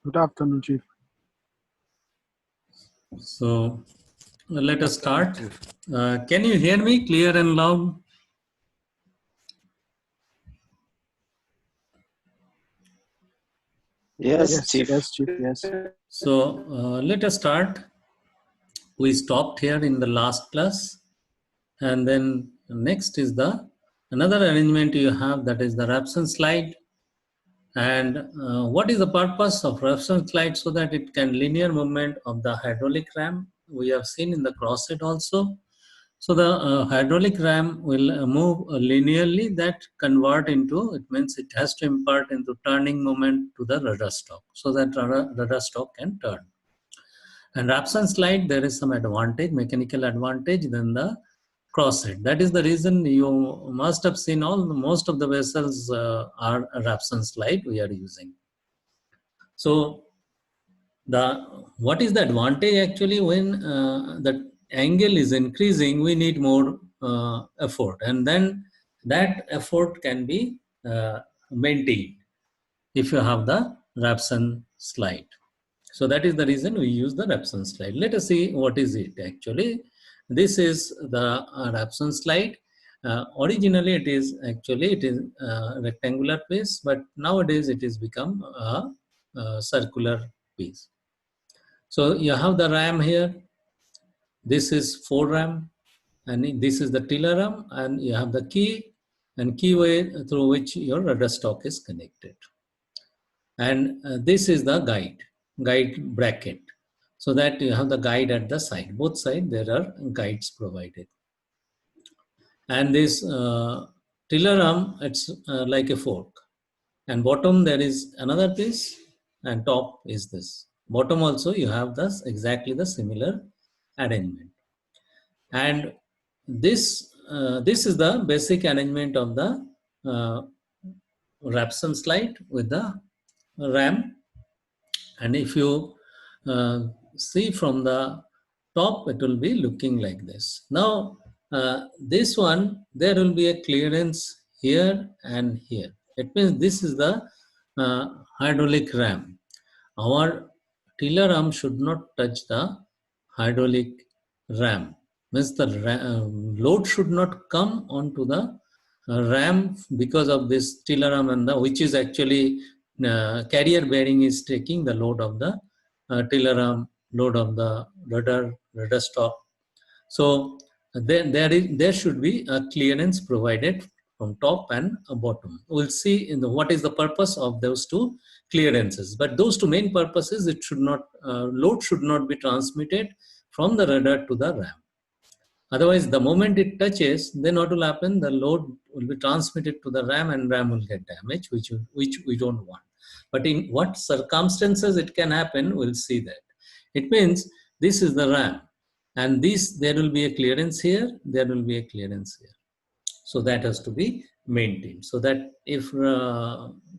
Good afternoon, Chief. So let us start. Can you hear me clear and loud? Yes, Chief. Yes, Chief. Yes. So let us start. We stopped here in the last class, and then next is the another arrangement you have, that is the Rabson slide. And what is the purpose of Rabson slide? So that it can linear movement of the hydraulic ram. We have seen in the cross set also. So the hydraulic ram will move linearly, that convert into, it means it has to impart into turning moment to the rudder stalk, so that rudder stalk can turn. And Rabson slide, there is some advantage, mechanical advantage than the cross head. That is the reason you must have seen most of the vessels are Rabson slide we are using. So what is the advantage actually when the angle is increasing? We need more effort, and then that effort can be maintained if you have the Rabson slide. So that is the reason we use the Rabson slide. Let us see what is it actually. This is the Rabson slide. Originally it is rectangular piece, but nowadays it has become a circular piece. So you have the ram here. This is foreram, and this is the tiller ram, and you have the key and keyway through which your rudder stalk is connected. And this is the guide bracket, so that you have the guide at the side. Both sides there are guides provided. And this tiller arm, it's like a fork. And bottom there is another piece, and top is this. Bottom also you have this exactly the similar arrangement. And this is the basic arrangement of the Rabson slide with the ram. And if you see from the top, it will be looking like this. Now this one, there will be a clearance here and here. It means this is the hydraulic ram. Our tiller arm should not touch the hydraulic ram. Means the load should not come onto the ram because of this tiller arm, and which is actually carrier bearing is taking the load of the tiller arm, load of the rudder stalk. So there should be a clearance provided from top and bottom. We'll see in what is the purpose of those two clearances. But those two main purposes, it should not load should not be transmitted from the rudder to the ram. Otherwise, the moment it touches, then what will happen? The load will be transmitted to the ram, and ram will get damaged, which we don't want. But in what circumstances it can happen, we'll see that. It means this is the ram, and there will be a clearance here, there will be a clearance here. So that has to be maintained, so that if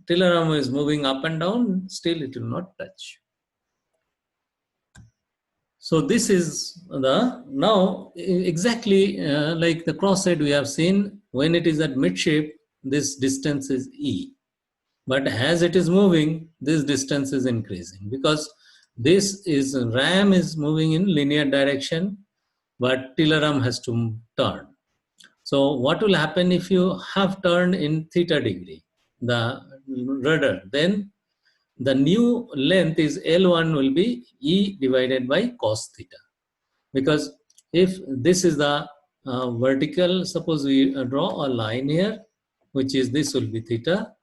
tiller arm is moving up and down, still it will not touch. So this is the, now exactly like the cross head we have seen, when it is at midship, this distance is E. But as it is moving, this distance is increasing, because this is ram is moving in linear direction, but tiller arm has to turn. So what will happen if you have turned in theta degree, the rudder, then the new length is L1 will be E divided by cos theta. Because if this is the vertical, suppose we draw a line here, which is this will be theta,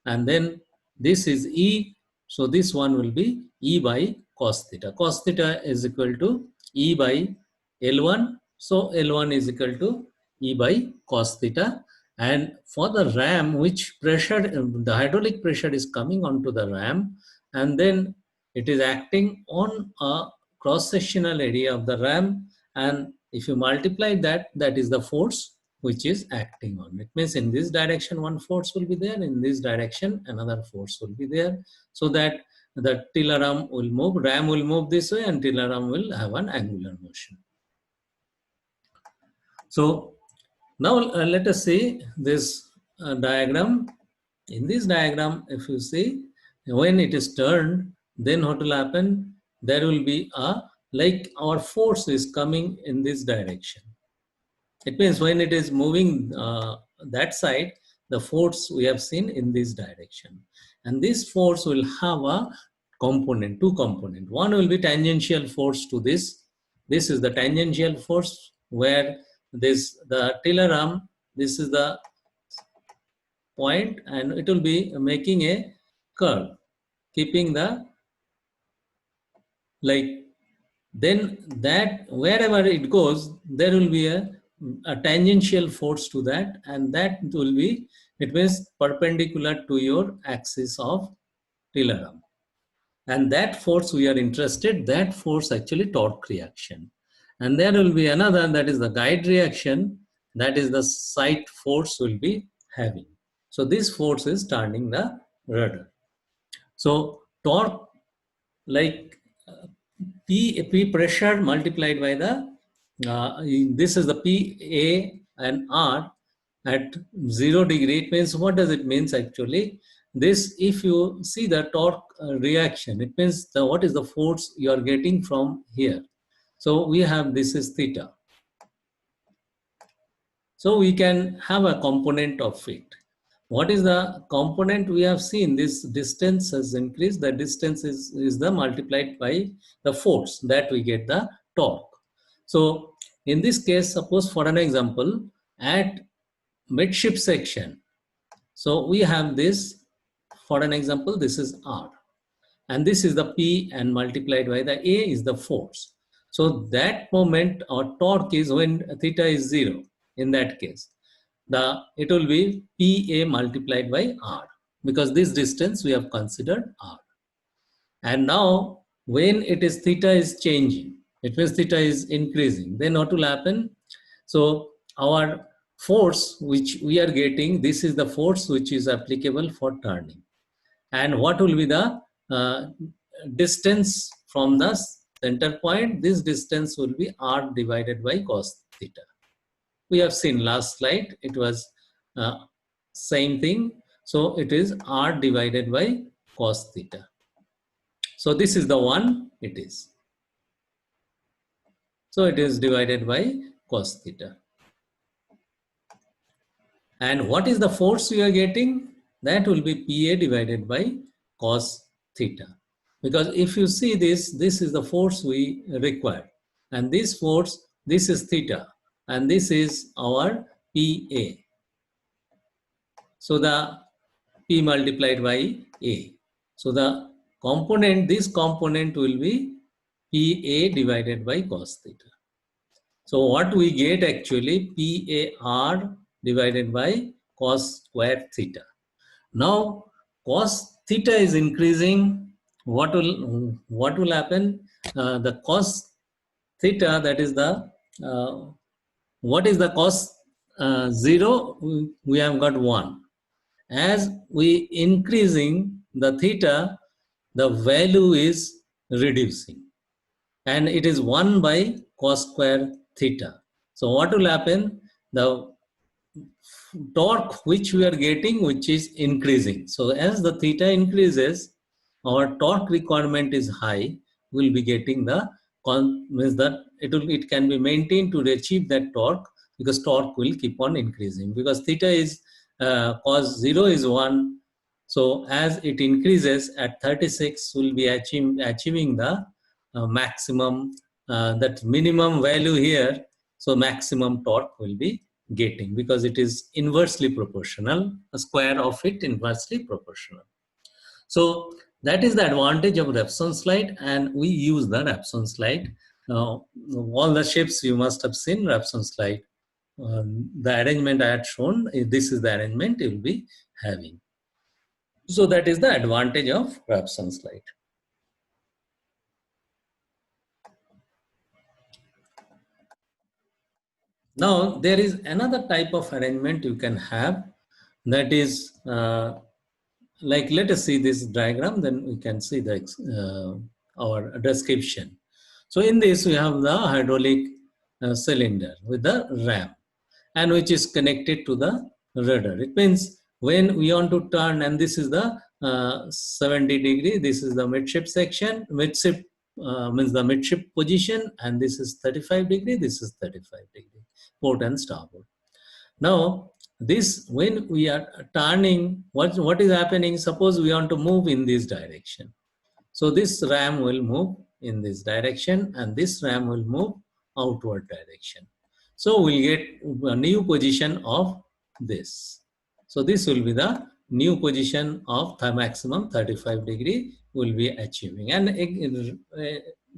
and then this is E, so this one will be E by cos theta. Cos theta is equal to E by L1, so L1 is equal to E by cos theta. And for the ram, which pressure, the hydraulic pressure is coming onto the ram, and then it is acting on a cross-sectional area of the ram, and if you multiply that, that is the force which is acting on. It means in this direction one force will be there, in this direction another force will be there, so that the tiller arm will move, ram will move this way, and tiller arm will have an angular motion. So now let us see this diagram. In this diagram, if you see, when it is turned, then what will happen? There will be a, like our force is coming in this direction. It means when it is moving that side, the force we have seen in this direction. And this force will have a component, two component. One will be tangential force to this. This is the tangential force where this, the tiller arm, this is the point, and it will be making a curve, keeping the, like, then that wherever it goes, there will be a tangential force to that, and that will be, it means perpendicular to your axis of tiller arm. And that force we are interested, that force actually torque reaction. And there will be another, that is the guide reaction, that is the side force will be having. So this force is turning the rudder. So torque, like P pressure multiplied by the, this is the P, A and R at 0 degree. It means, what does it means actually? This, if you see the torque reaction, it means the, what is the force you are getting from here. So we have, this is theta. So we can have a component of it. What is the component we have seen? This distance has increased. The distance is the multiplied by the force, that we get the torque. So in this case, suppose for an example, at midship section, so we have this, for an example, this is R. And this is the P, and multiplied by the A is the force. So that moment or torque is when theta is 0. In that case, it will be PA multiplied by R, because this distance we have considered R. And now when it is theta is changing, it means theta is increasing, then what will happen? So our force which we are getting, this is the force which is applicable for turning. And what will be the distance from the center point? This distance will be R divided by cos theta. We have seen last slide, it was same thing. So it is R divided by cos theta. So this is the one it is. So it is divided by cos theta. And what is the force we are getting? That will be PA divided by cos theta. Because if you see this, this is the force we require. And this force, this is theta. And this is our PA. So the P multiplied by A. So the component, this component will be PA divided by cos theta. So what we get actually, PAR divided by cos square theta. Now cos theta is increasing. What will happen? The cos theta, that is the, what is the cos 0? We have got 1. As we increasing the theta, the value is reducing, and it is 1 by cos square theta. So what will happen? The torque which we are getting, which is increasing. So as the theta increases, our torque requirement is high. We'll be getting the, means that it can be maintained to achieve that torque, because torque will keep on increasing, because theta is cos 0 is 1. So as it increases at 36, we'll be achieving the maximum, that minimum value here. So maximum torque will be getting, because it is inversely proportional, a square of it inversely proportional. So that is the advantage of Repson slide, and we use the Repson slide. All the shapes you must have seen Repson slide. The arrangement I had shown, this is the arrangement you will be having. So that is the advantage of Repson slide. Now there is another type of arrangement you can have, that is like, let us see this diagram, then we can see the our description. So in this we have the hydraulic cylinder with the ram, and which is connected to the rudder. It means when we want to turn, and this is the 70 degree, this is the midship section, midship means the midship position, and this is 35 degree, this is 35 degree, port and starboard. Now, this, when we are turning, what is happening? Suppose we want to move in this direction. So this ram will move in this direction, and this ram will move outward direction. So we'll get a new position of this. So this will be the new position of the maximum 35 degree will be achieving. And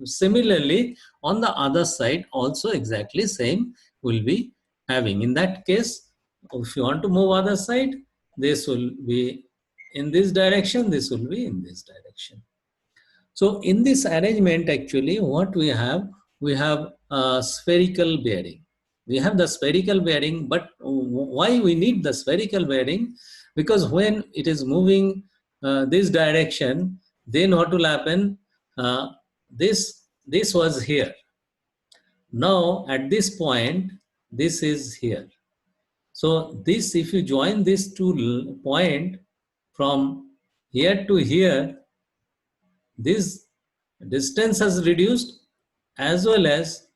similarly, on the other side also exactly same will be having. In that case, if you want to move other side, this will be in this direction, this will be in this direction. So in this arrangement, actually, what we have a spherical bearing. We have the spherical bearing, but why we need the spherical bearing? Because when it is moving this direction, then what will happen? This was here. Now at this point, this is here. So this, if you join this two point from here to here, this distance has reduced, as well as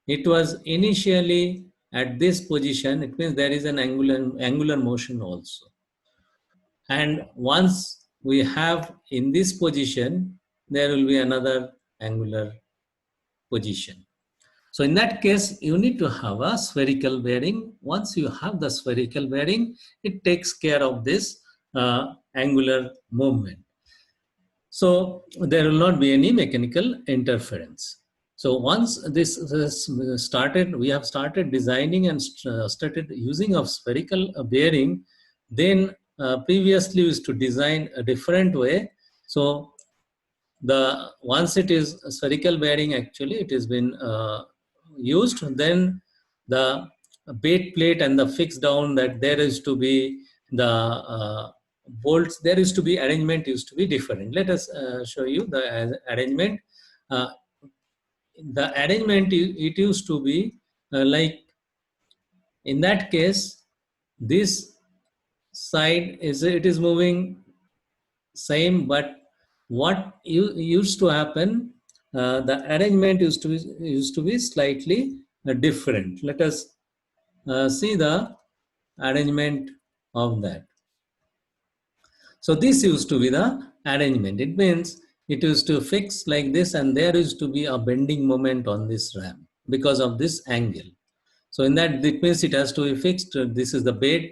it was initially at this position. It means there is an angular motion also. And once we have in this position, there will be another angular position. So in that case, you need to have a spherical bearing. Once you have the spherical bearing, it takes care of this angular movement. So there will not be any mechanical interference. So once this started, we have started designing and started using of spherical bearing, then previously we used to design a different way. So the once it is a spherical bearing, actually it has been used, then the bait plate and the fix down, that there is to be the bolts, there is to be arrangement used to be different. Let us show you the arrangement. The arrangement, it used to be like, in that case, this side is, it is moving same, but what used to happen, the arrangement used to be slightly different. Let us see the arrangement of that. So this used to be the arrangement. It means it used to fix like this, and there used to be a bending moment on this ram because of this angle. So in that, it means it has to be fixed. This is the bed,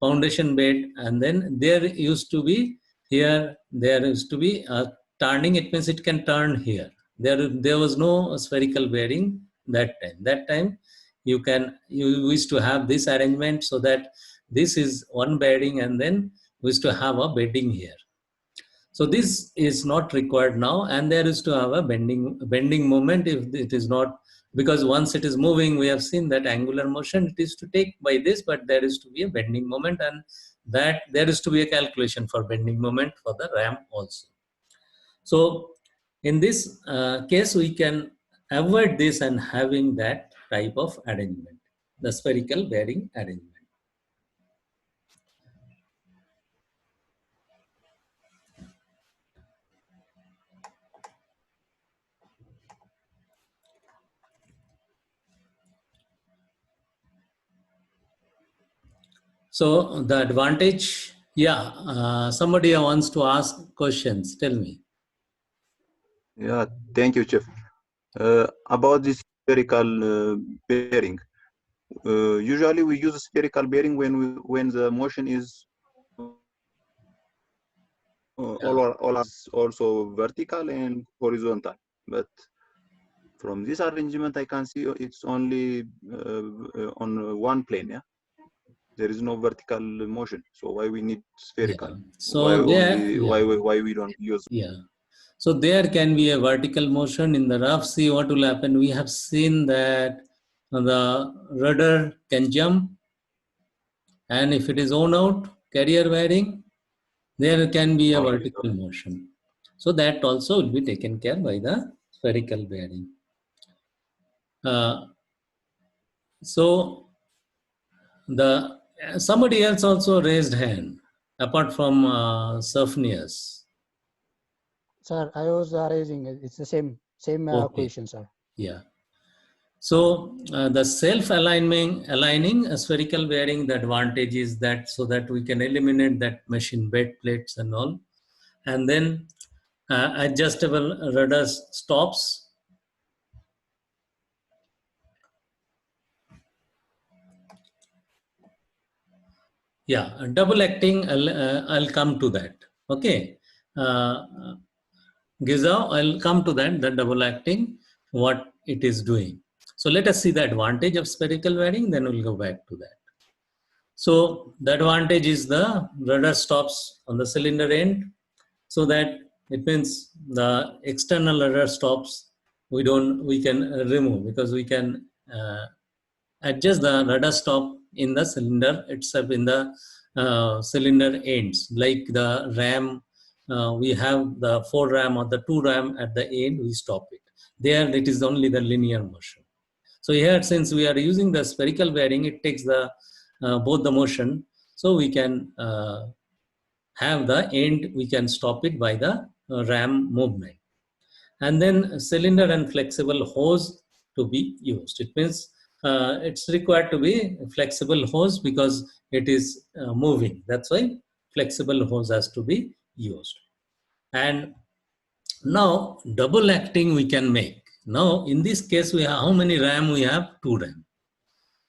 foundation bed, and then there used to be here, there used to be a turning. It means it can turn here. There was no spherical bearing that time. That time you used to have this arrangement, so that this is one bearing, and then we used to have a bedding here. So this is not required now, and there is to have a bending moment if it is not, because once it is moving, we have seen that angular motion it is to take by this, but there is to be a bending moment, and that there is to be a calculation for bending moment for the ram also. So in this case, we can avoid this and having that type of arrangement, the spherical bearing arrangement. So the advantage, yeah, somebody wants to ask questions. Tell me. Yeah, thank you, Chief. About this spherical bearing, usually we use a spherical bearing when the motion is also vertical and horizontal. But from this arrangement, I can see it's only on one plane. Yeah, there is no vertical motion. So why we need spherical? Yeah. So why we don't use? Yeah. So there can be a vertical motion in the rough sea. What will happen? We have seen that the rudder can jump, and if it is on out, carrier bearing, there can be a vertical motion. So that also will be taken care by the spherical bearing. So the Somebody else also raised hand, apart from Surfnius. Sir, I was raising it. It's the same Okay. question, sir. Yeah. So the aligning a spherical bearing, the advantage is that so that we can eliminate that machine bed plates and all. And then adjustable rudder stops. Yeah, double acting, I'll come to that. Okay. Giza, I'll come to that, the double acting, what it is doing. So let us see the advantage of spherical bearing, then we'll go back to that. So the advantage is the rudder stops on the cylinder end, so that it means the external rudder stops we can remove, because we can adjust the rudder stop in the cylinder itself, in the cylinder ends, like the ram. We have the 4 ram or the 2 ram at the end, we stop it. There it is only the linear motion. So here, since we are using the spherical bearing, it takes the both the motion, so we can have the end, we can stop it by the ram movement. And then cylinder and flexible hose to be used. It means it's required to be flexible hose because it is moving. That's why flexible hose has to be used. And now double acting we can make. Now in this case, we have how many ram? We have 2 ram.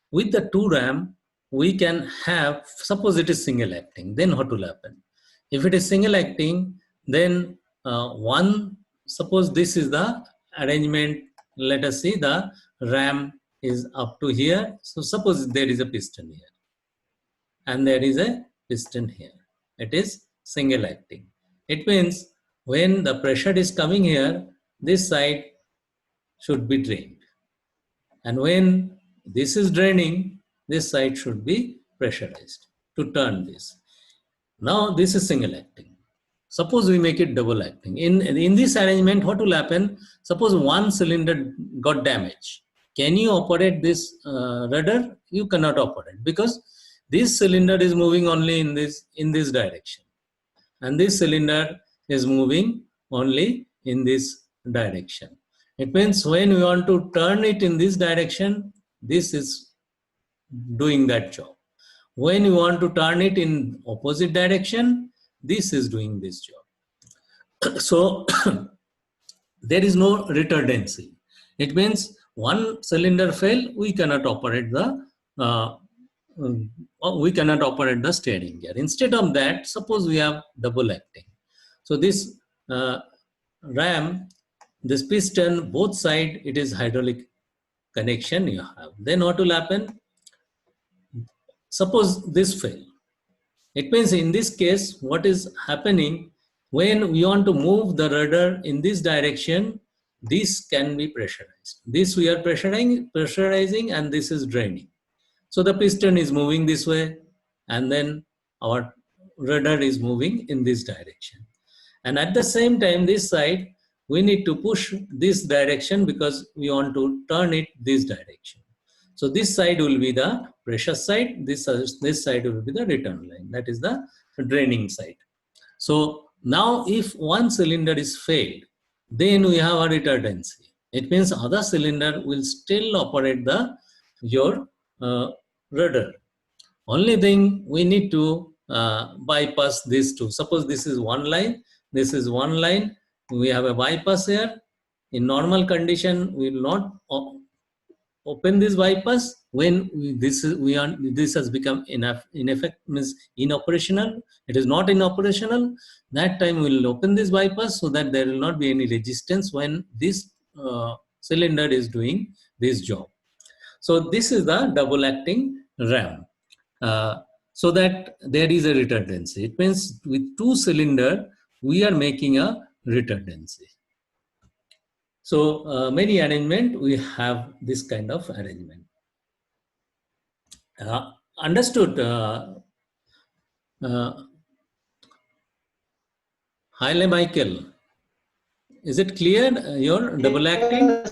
With the 2 ram, we can have, suppose it is single acting, then what will happen? If it is single acting, then suppose this is the arrangement, let us see, the ram is up to here. So suppose there is a piston here and there is a piston here. It is single acting. It means when the pressure is coming here, this side should be drained. And when this is draining, this side should be pressurized to turn this. Now this is single acting. Suppose we make it double acting. In this arrangement, what will happen? Suppose one cylinder got damaged. Can you operate this rudder? You cannot operate, because this cylinder is moving only in this direction, and this cylinder is moving only in this direction. It means when we want to turn it in this direction, this is doing that job. When you want to turn it in opposite direction, this is doing this job. So there is no redundancy. It means one cylinder fail, we cannot operate the steering gear. Instead of that, suppose we have double acting. So this ram, this piston, both side, it is hydraulic connection you have. Then what will happen? Suppose this fail. It means in this case, what is happening, when we want to move the rudder in this direction, this can be pressurized. This we are pressurizing, and this is draining. So the piston is moving this way, and then our rudder is moving in this direction. And at the same time, this side, we need to push this direction because we want to turn it this direction. So this side will be the pressure side, this side will be the return line, that is the draining side. So now if one cylinder is failed, then we have a redundancy. It means other cylinder will still operate your rudder. Only thing, we need to bypass these two. Suppose this is one line, this is one line, we have a bypass here. In normal condition, we will not open this bypass. When this has become inoperational, it is not inoperational, that time we will open this bypass so that there will not be any resistance when this cylinder is doing this job. So this is the double acting ram. So that there is a redundancy. It means with 2 cylinder, we are making a redundancy. So many arrangement, we have this kind of arrangement. Understood? Haile Michael, is it clear, your double acting?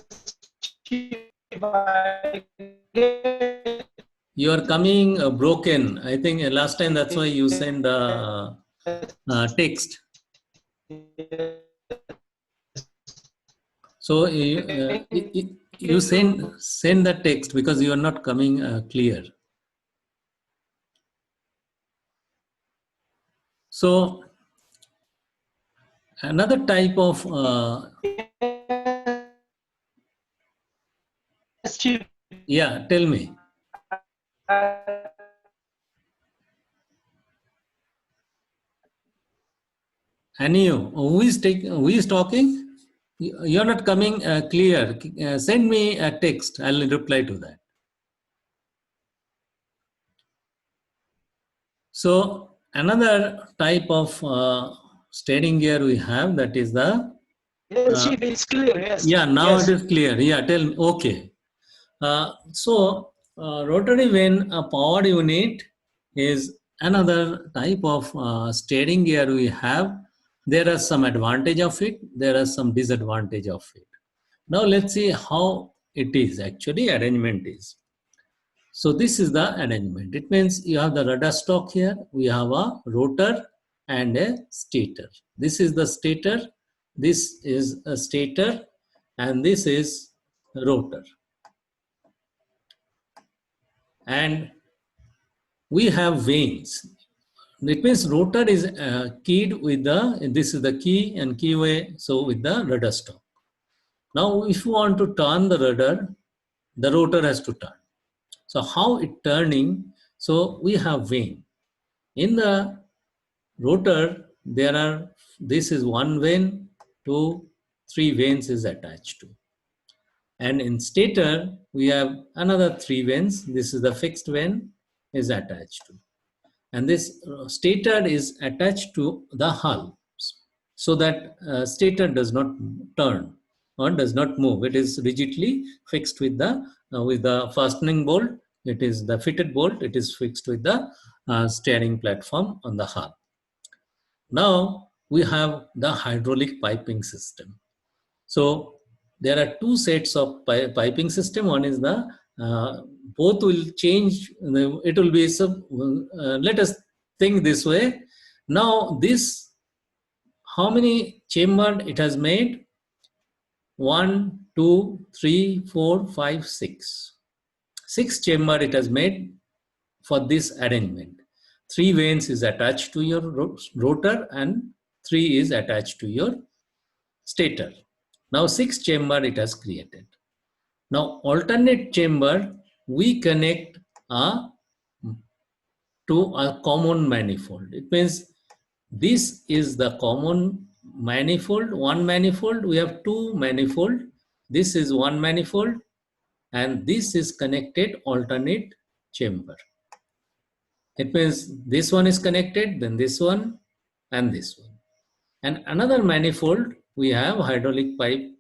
You are coming broken. I think last time that's why you sent the text. So you send the text because you are not coming clear. So another type of yeah, tell me. And you, who is talking? You are not coming clear. Send me a text. I'll reply to that. So another type of steering gear we have, that is the Chief, it's clear. Yes. yeah, now Yes. it is clear. Yeah, tell me. Okay. So rotary vane power unit is another type of steering gear we have. There are some advantage of it. There are some disadvantage of it. Now let's see how it is actually arrangement is. So this is the arrangement. It means you have the rudder stock here. We have a rotor and a stator. This is the stator. This is a stator, and this is rotor. And we have vanes. It means rotor is keyed with the, this is the key and keyway, so with the rudder stock. Now if you want to turn the rudder, the rotor has to turn. So how it turning? So we have vane. In the rotor, there are, this is one vane, 2, 3 vanes is attached to. And in stator, we have another 3 vanes. This is the fixed vane is attached to. And this stator is attached to the hull, so that stator does not turn or does not move. It is rigidly fixed with the fastening bolt. It is the fitted bolt. It is fixed with the steering platform on the hull. Now we have the hydraulic piping system. So there are 2 sets of piping system. One is the both will change. It will be some. Let us think this way. Now this, how many chamber it has made? 1, 2, 3, 4, 5, 6. 6 chamber it has made for this arrangement. 3 vanes is attached to your rotor and 3 is attached to your stator. Now 6 chamber it has created. Now alternate chamber we connect to a common manifold. It means this is the common manifold, one manifold. We have 2 manifold. This is one manifold and this is connected alternate chamber. It means this one is connected, then this one and this one. And another manifold we have, hydraulic pipe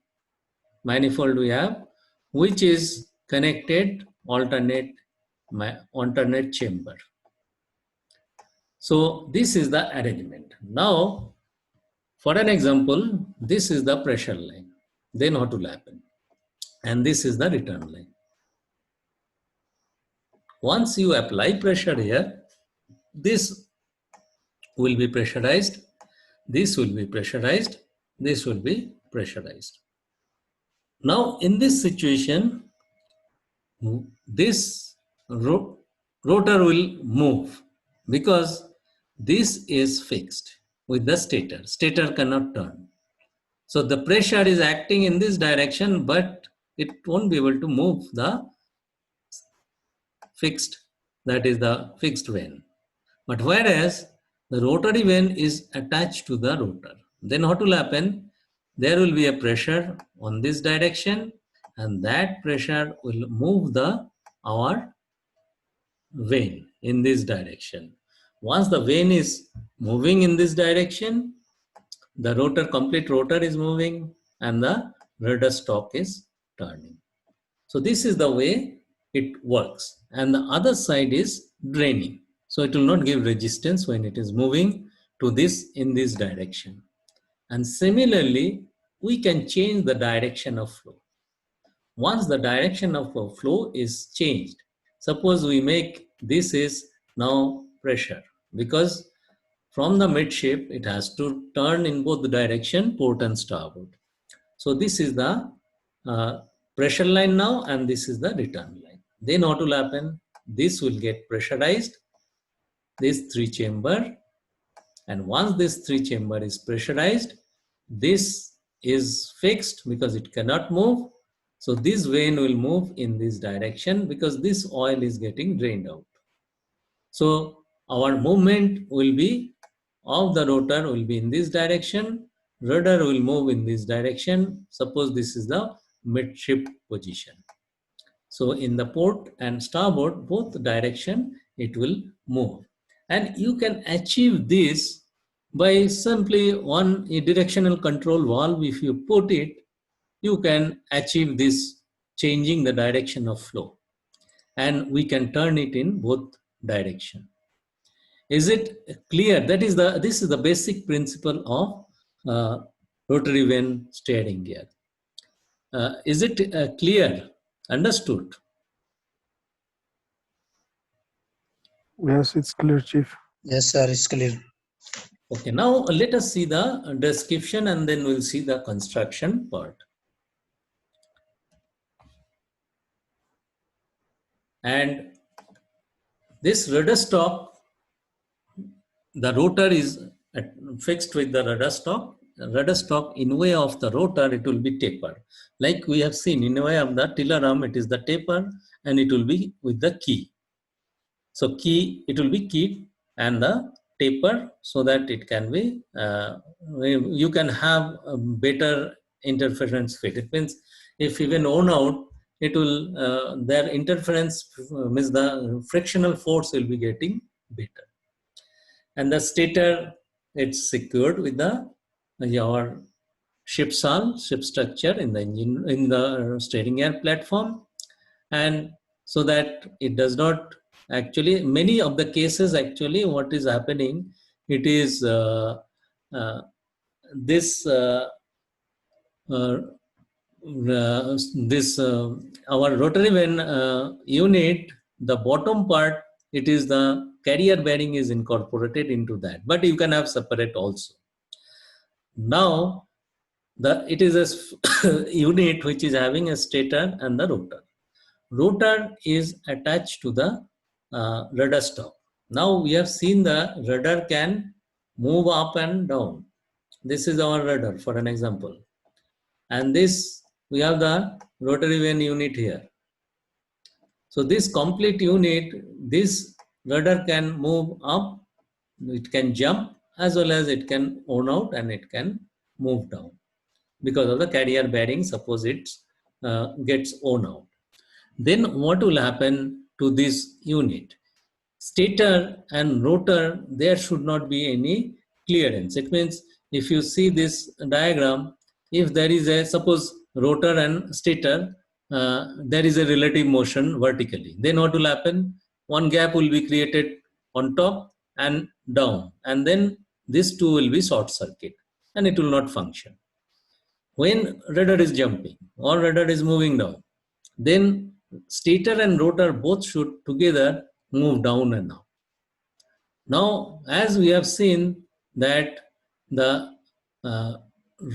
manifold we have, which is connected alternate chamber. So this is the arrangement. Now, for an example, this is the pressure line. Then what will happen? And this is the return line. Once you apply pressure here, this will be pressurized, this will be pressurized, this will be pressurized. Now in this situation, this rotor will move because this is fixed with the stator. Stator cannot turn. So the pressure is acting in this direction, but it won't be able to move the fixed, that is the fixed vane. But whereas the rotary vane is attached to the rotor, then what will happen? There will be a pressure on this direction and that pressure will move our vane in this direction. Once the vane is moving in this direction, the complete rotor is moving and the rudder stock is turning. So this is the way it works. And the other side is draining. So it will not give resistance when it is moving to this in this direction. And similarly, we can change the direction of flow. Once the direction of flow is changed, Suppose we make this is now pressure, because from the midship it has to turn in both the direction, port and starboard. So this is the pressure line now, and this is the return line. Then what will happen? This will get pressurized, this 3-chamber, and once this 3-chamber is pressurized, this is fixed because it cannot move. So this vein will move in this direction because this oil is getting drained out. So our movement will be of the rotor will be in this direction, rudder will move in this direction. Suppose this is the midship position. So in the port and starboard, both direction, it will move. And you can achieve this by simply one directional control valve. If you put it, you can achieve this changing the direction of flow. And we can turn it in both direction. Is it clear? This is the basic principle of rotary vane steering gear. Is it clear? Understood? Yes, it's clear, Chief. Yes, sir, it's clear. Okay, now let us see the description and then we'll see the construction part. And this rudder stock, the rotor is fixed with the rudder stock. Rudder stock in way of the rotor, it will be taper. Like we have seen in way of the tiller arm, it is the taper and it will be with the key. So key, it will be keyed and the taper so that it can be, you can have a better interference fit. It means if even worn out, it will, their interference means the frictional force will be getting better. And the stator, it's secured with the your ship hull, ship structure in the engine, in the steering gear platform, and so that it does not actually, many of the cases actually what is happening, it is our rotary vane unit, the bottom part, it is the carrier bearing is incorporated into that, but you can have separate also. Now it is a unit which is having a stator and the rotor. Rotor is attached to the rudder stock. Now we have seen the rudder can move up and down. This is our rudder for an example. And this, we have the rotary vane unit here. So this complete unit, this rudder can move up, it can jump, as well as it can own out and it can move down because of the carrier bearing. Suppose it gets own out. Then what will happen to this unit? Stator and rotor, there should not be any clearance. It means if you see this diagram, if there is a, suppose rotor and stator, there is a relative motion vertically, then what will happen? One gap will be created on top and down, and then this two will be short circuit and it will not function. When rudder is jumping or rudder is moving down, then stator and rotor both should together move down and up. Now, as we have seen that the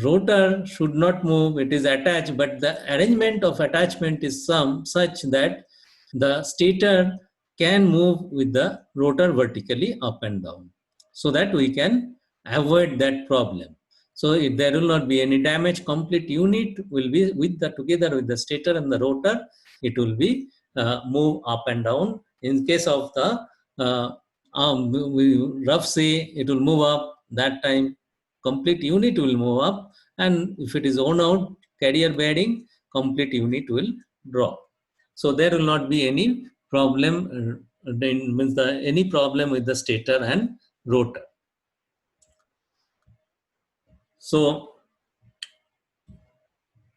rotor should not move, it is attached, but the arrangement of attachment is such that the stator can move with the rotor vertically up and down, so that we can avoid that problem. So if there will not be any damage, complete unit will be with the together with the stator and the rotor, it will be move up and down. In case of the rough sea, it will move up. That time complete unit will move up, and if it is worn out, carrier bearing, complete unit will drop. So there will not be any problem, any problem with the stator and rotor. So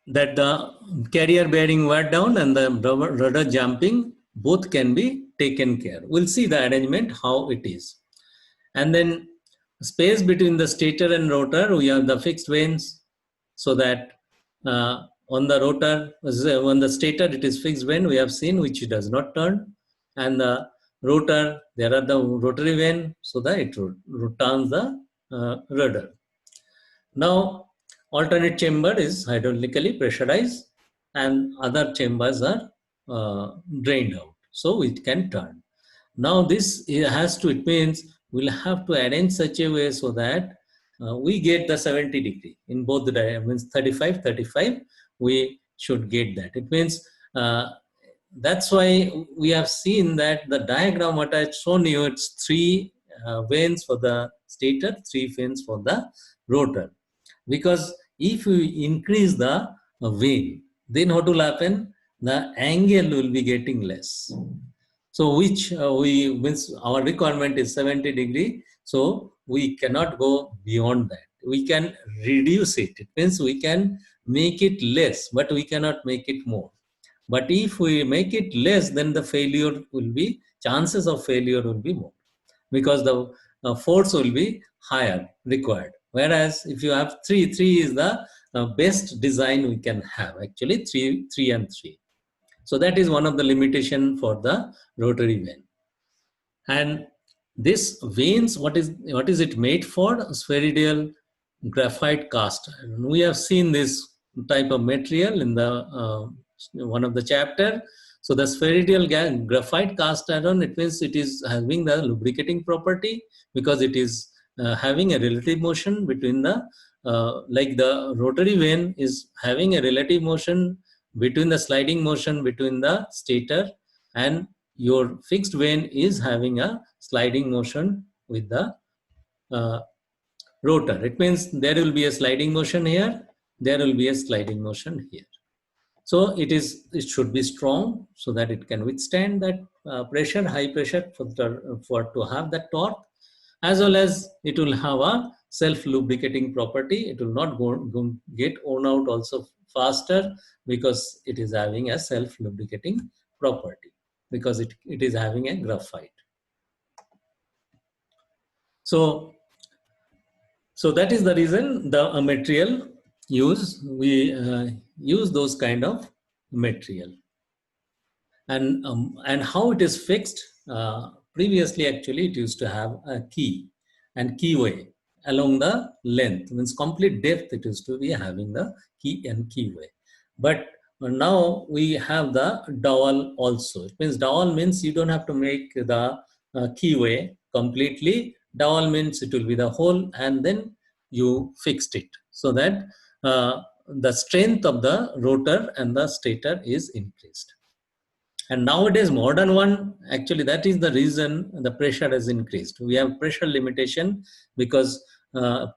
that the carrier bearing wear down and the rudder jumping both can be taken care. We'll see the arrangement how it is. And then space between the stator and rotor, we have the fixed vanes, so that on the rotor, on the stator it is fixed vane, we have seen, which does not turn. and the rotor, there are the rotary vane, so that it turns the rudder. Now, alternate chamber is hydraulically pressurized and other chambers are drained out, so it can turn. Now this has to, it means we'll have to arrange such a way so that we get the 70 degree in both the means 35, 35, we should get that. It means that's why we have seen that the diagram what I had shown you, it's 3 vanes for the stator, 3 vanes for the rotor. Because if you increase the vane, then what will happen? The angle will be getting less. So which means our requirement is 70 degree. So we cannot go beyond that. We can reduce it. It means we can make it less, but we cannot make it more. But if we make it less, then the failure will be, chances of failure will be more, because the force will be higher required. Whereas if you have 3 is the best design we can have, actually 3 and 3. So that is one of the limitation for the rotary vane. And this vanes, what is it made for? Spheroidal graphite cast iron. We have seen this type of material in the one of the chapter. So the spheroidal graphite cast iron, it means it is having the lubricating property, because it is having a relative motion between the like the rotary vane is having a relative motion between the sliding motion between the stator, and your fixed vane is having a sliding motion with the rotor. It means there will be a sliding motion here, there will be a sliding motion here. So it should be strong so that it can withstand that pressure, high pressure for to have that torque, as well as it will have a self-lubricating property. It will not get worn out also faster, because it is having a self-lubricating property, because it is having a graphite. So that is the reason the material we use those kind of material. And how it is fixed, previously actually it used to have a key and keyway along the length, means complete depth it used to be having the key and keyway. But now we have the dowel also. It means dowel means you don't have to make the keyway completely. Dowel means it will be the hole, and then you fixed it so that the strength of the rotor and the stator is increased. And nowadays modern one, actually that is the reason the pressure has increased. We have pressure limitation, because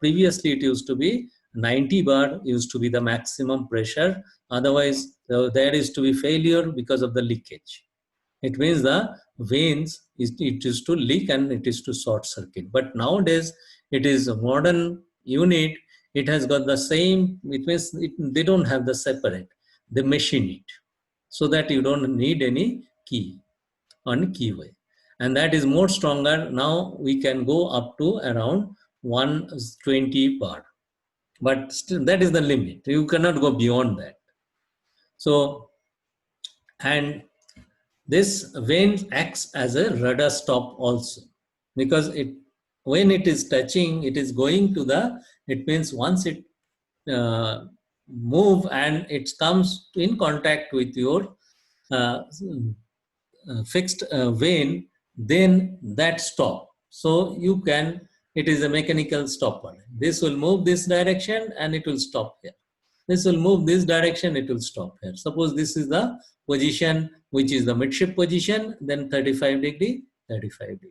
previously it used to be 90 bar used to be the maximum pressure. Otherwise there is to be failure because of the leakage. It means the vanes it is to leak and it is to short circuit. But nowadays it is a modern unit. It has got the same. It means they don't have the separate. They machine it, so that you don't need any key on keyway, and that is more stronger. Now we can go up to around 120 bar, but still that is the limit. You cannot go beyond that. So, and this vane acts as a rudder stop also, because when it is touching, it is going to the, it means once it move and it comes in contact with your fixed vane, then that stop. So you can, it is a mechanical stopper. This will move this direction and it will stop here. This will move this direction, it will stop here. Suppose this is the position which is the midship position, then 35 degree, 35 degree.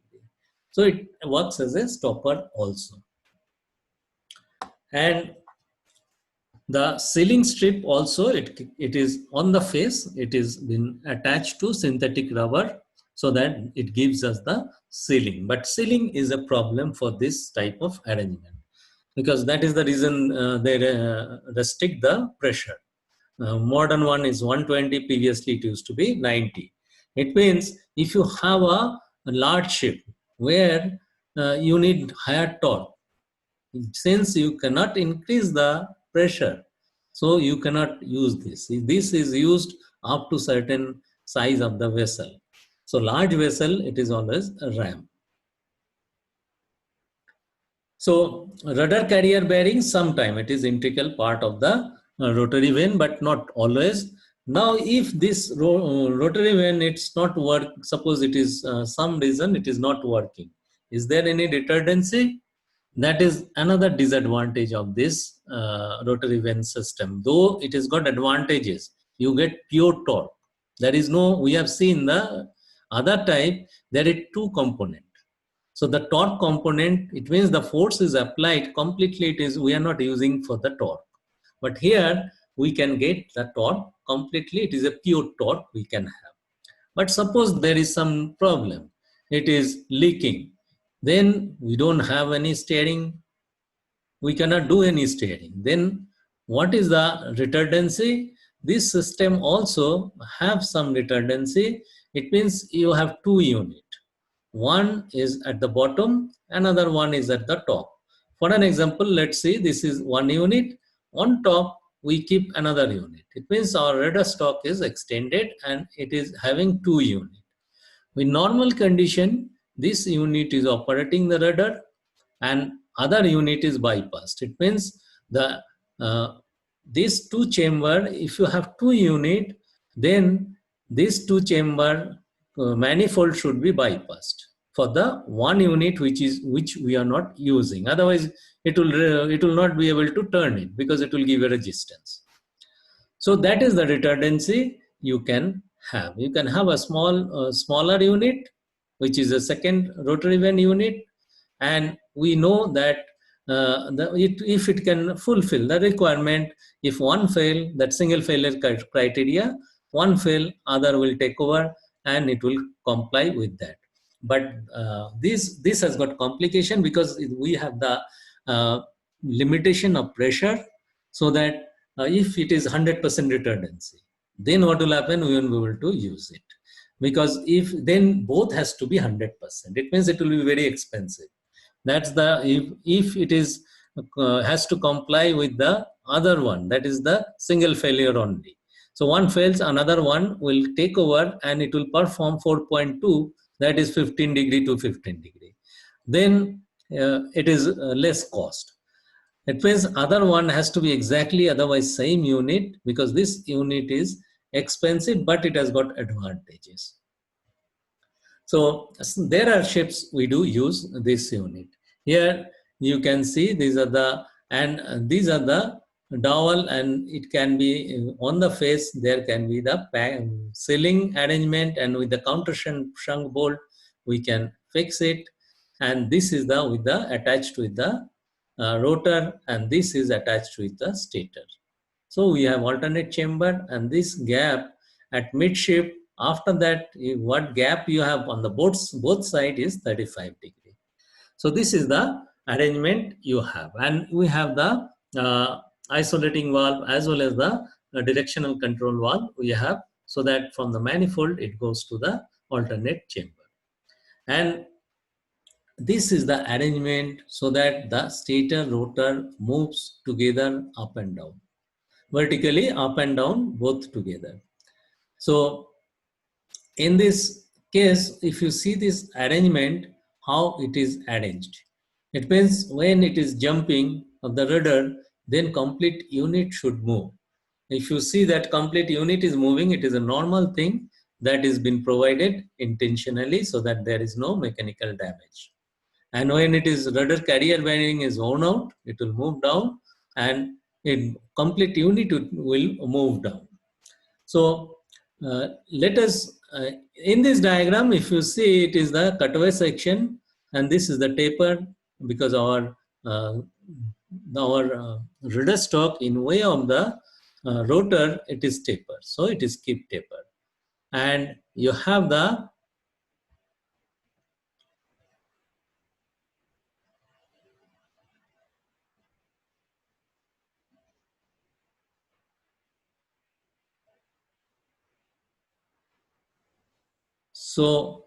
So it works as a stopper also. And the sealing strip also, it is on the face, it is been attached to synthetic rubber so that it gives us the sealing. But sealing is a problem for this type of arrangement, because that is the reason they restrict the pressure. Modern one is 120, previously it used to be 90. It means if you have a large ship where you need higher torque, since you cannot increase the pressure, so you cannot use this. This is used up to certain size of the vessel. So large vessel, it is always a ram. So rudder carrier bearing, sometime it is integral part of the rotary vane, but not always. Now, if this rotary vane, it's not work, suppose it is some reason it is not working. Is there any redundancy? That is another disadvantage of this rotary vane system. Though it has got advantages, you get pure torque. There is no, we have seen the other type, there are two components. So the torque component, it means the force is applied completely, it is, we are not using for the torque. But here we can get the torque completely, it is a pure torque we can have. But suppose there is some problem, it is leaking, then we don't have any steering, we cannot do any steering. Then what is the redundancy? This system also have some redundancy. It means you have two units. One is at the bottom, another one is at the top. For an example, let's say this is one unit. On top, we keep another unit. It means our rudder stock is extended and it is having two units. In normal condition, this unit is operating the rudder and other unit is bypassed. It means the these two chamber, if you have two unit, then this two chamber manifold should be bypassed for the one unit which we are not using. Otherwise, it will not be able to turn it because it will give a resistance. So that is the redundancy you can have. You can have a smaller unit, which is a second rotary vane unit, and we know that if it can fulfill the requirement, if one fail, that single failure criteria, one fail, other will take over and it will comply with that. But this has got complication because we have the limitation of pressure, so that if it is 100% redundancy, then what will happen? We won't be able to use it, because if then both has to be 100%. It means it will be very expensive. That's the if it is has to comply with the other one, that is the single failure only. So one fails, another one will take over and it will perform 4.2, that is 15 degree to 15 degree. Then it is less cost. It means other one has to be exactly otherwise same unit, because this unit is expensive but it has got advantages. So there are ships we do use this unit. Here you can see these are the dowel, and it can be on the face, there can be the sealing arrangement, and with the counter shrunk bolt we can fix it. And this is attached with the rotor, and this is attached with the stator. So we have alternate chamber, and this gap at midship, after that what gap you have on the both side is 35 degree. So this is the arrangement you have, and we have the isolating valve as well as the directional control valve we have, so that from the manifold it goes to the alternate chamber. And this is the arrangement so that the stator rotor moves together up and down, vertically up and down both together. So in this case, if you see this arrangement, how it is arranged, it means when it is jumping of the rudder, then complete unit should move. If you see that complete unit is moving, it is a normal thing that is been provided intentionally so that there is no mechanical damage. And when it is rudder carrier bearing is worn out, it will move down and complete unit will move down. So let us, in this diagram, if you see, it is the cutaway section and this is the taper, because our rudder stock in way of the rotor, it is taper. So it is keep taper. And you have the So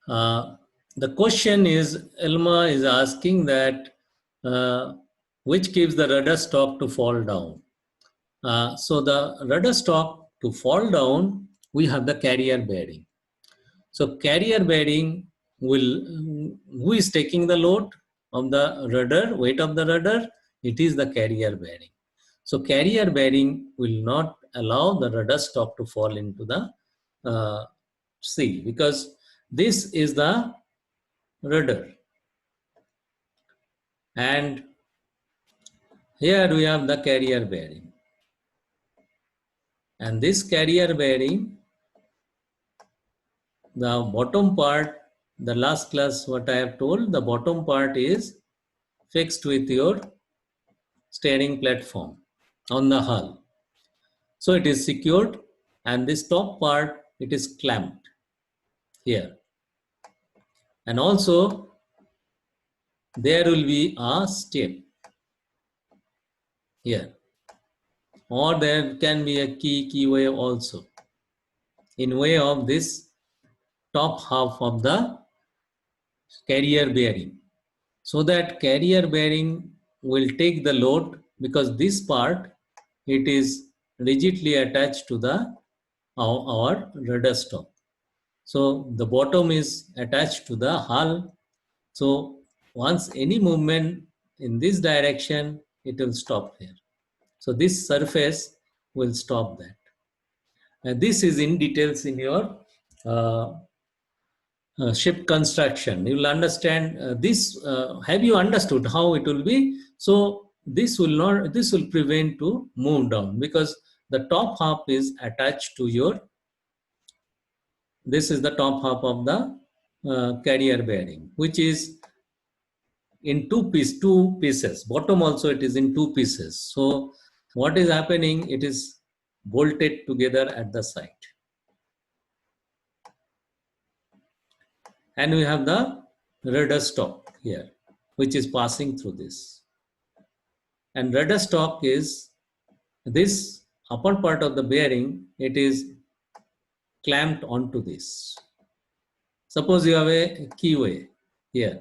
the question is, Elma is asking that which keeps the rudder stock to fall down. So the rudder stock to fall down, we have the carrier bearing. So carrier bearing will, who is taking the load of the rudder, weight of the rudder? It is the carrier bearing. So carrier bearing will not allow the rudder stock to fall into the sea, because this is the rudder. And here we have the carrier bearing. And this carrier bearing, the bottom part, the last class what I have told, the bottom part is fixed with your steering platform on the hull. So it is secured, and this top part, it is clamped here. And also there will be a step here, or there can be a keyway also in way of this top half of the carrier bearing, so that carrier bearing will take the load, because this part, it is rigidly attached to the our rudder stock. So the bottom is attached to the hull. So once any movement in this direction, it will stop here. So this surface will stop that. And this is in details in your ship construction. You will understand this. Have you understood how it will be? So this will not. This will prevent to move down, because the top half is attached to your. This is the top half of the carrier bearing, which is in two pieces. Bottom also it is in two pieces. So what is happening? It is bolted together at the side. And we have the rudder stock here, which is passing through this. And rudder stock is this upper part of the bearing, it is clamped onto this. Suppose you have a keyway here.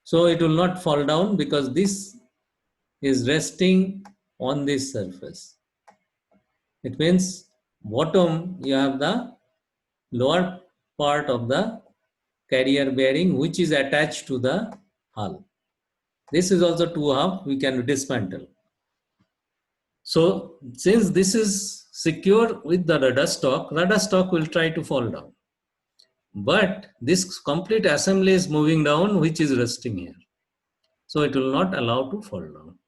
So it will not fall down, because this is resting on this surface. It means bottom you have the lower part of the carrier bearing, which is attached to the hull. This is also two half, we can dismantle. So since this is secure with the rudder stock will try to fall down. But this complete assembly is moving down, which is resting here. So it will not allow to fall down.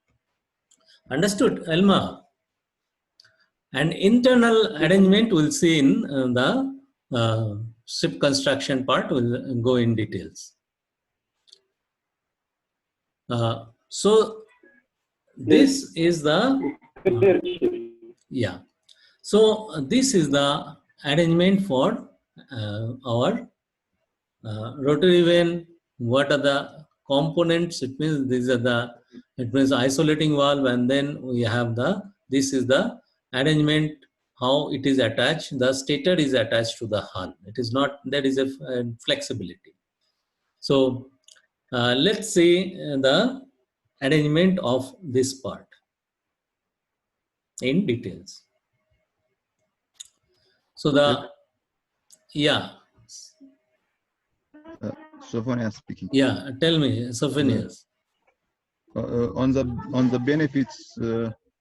Understood, Elma? And internal arrangement we'll see in the ship construction part. Will go in details. So this is the yeah. So this is the arrangement for our rotary vane. What are the components? It means these are the. It means isolating valve, and then we have the. This is the arrangement, how it is attached. The stator is attached to the hull. It is not, there is a flexibility. So let's see the arrangement of this part in details. So the, yeah. Sophonias speaking. Yeah, tell me, Sophonias. On the benefits,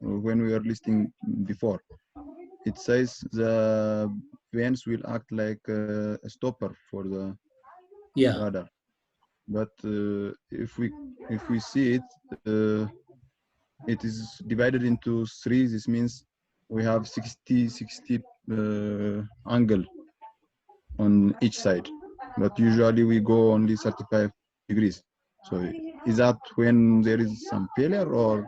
when we are listing before, it says the vanes will act like a stopper for the radar. But if we see it, it is divided into three. This means we have 60 angle on each side, but usually we go only 35 degrees. So is that when there is some failure, or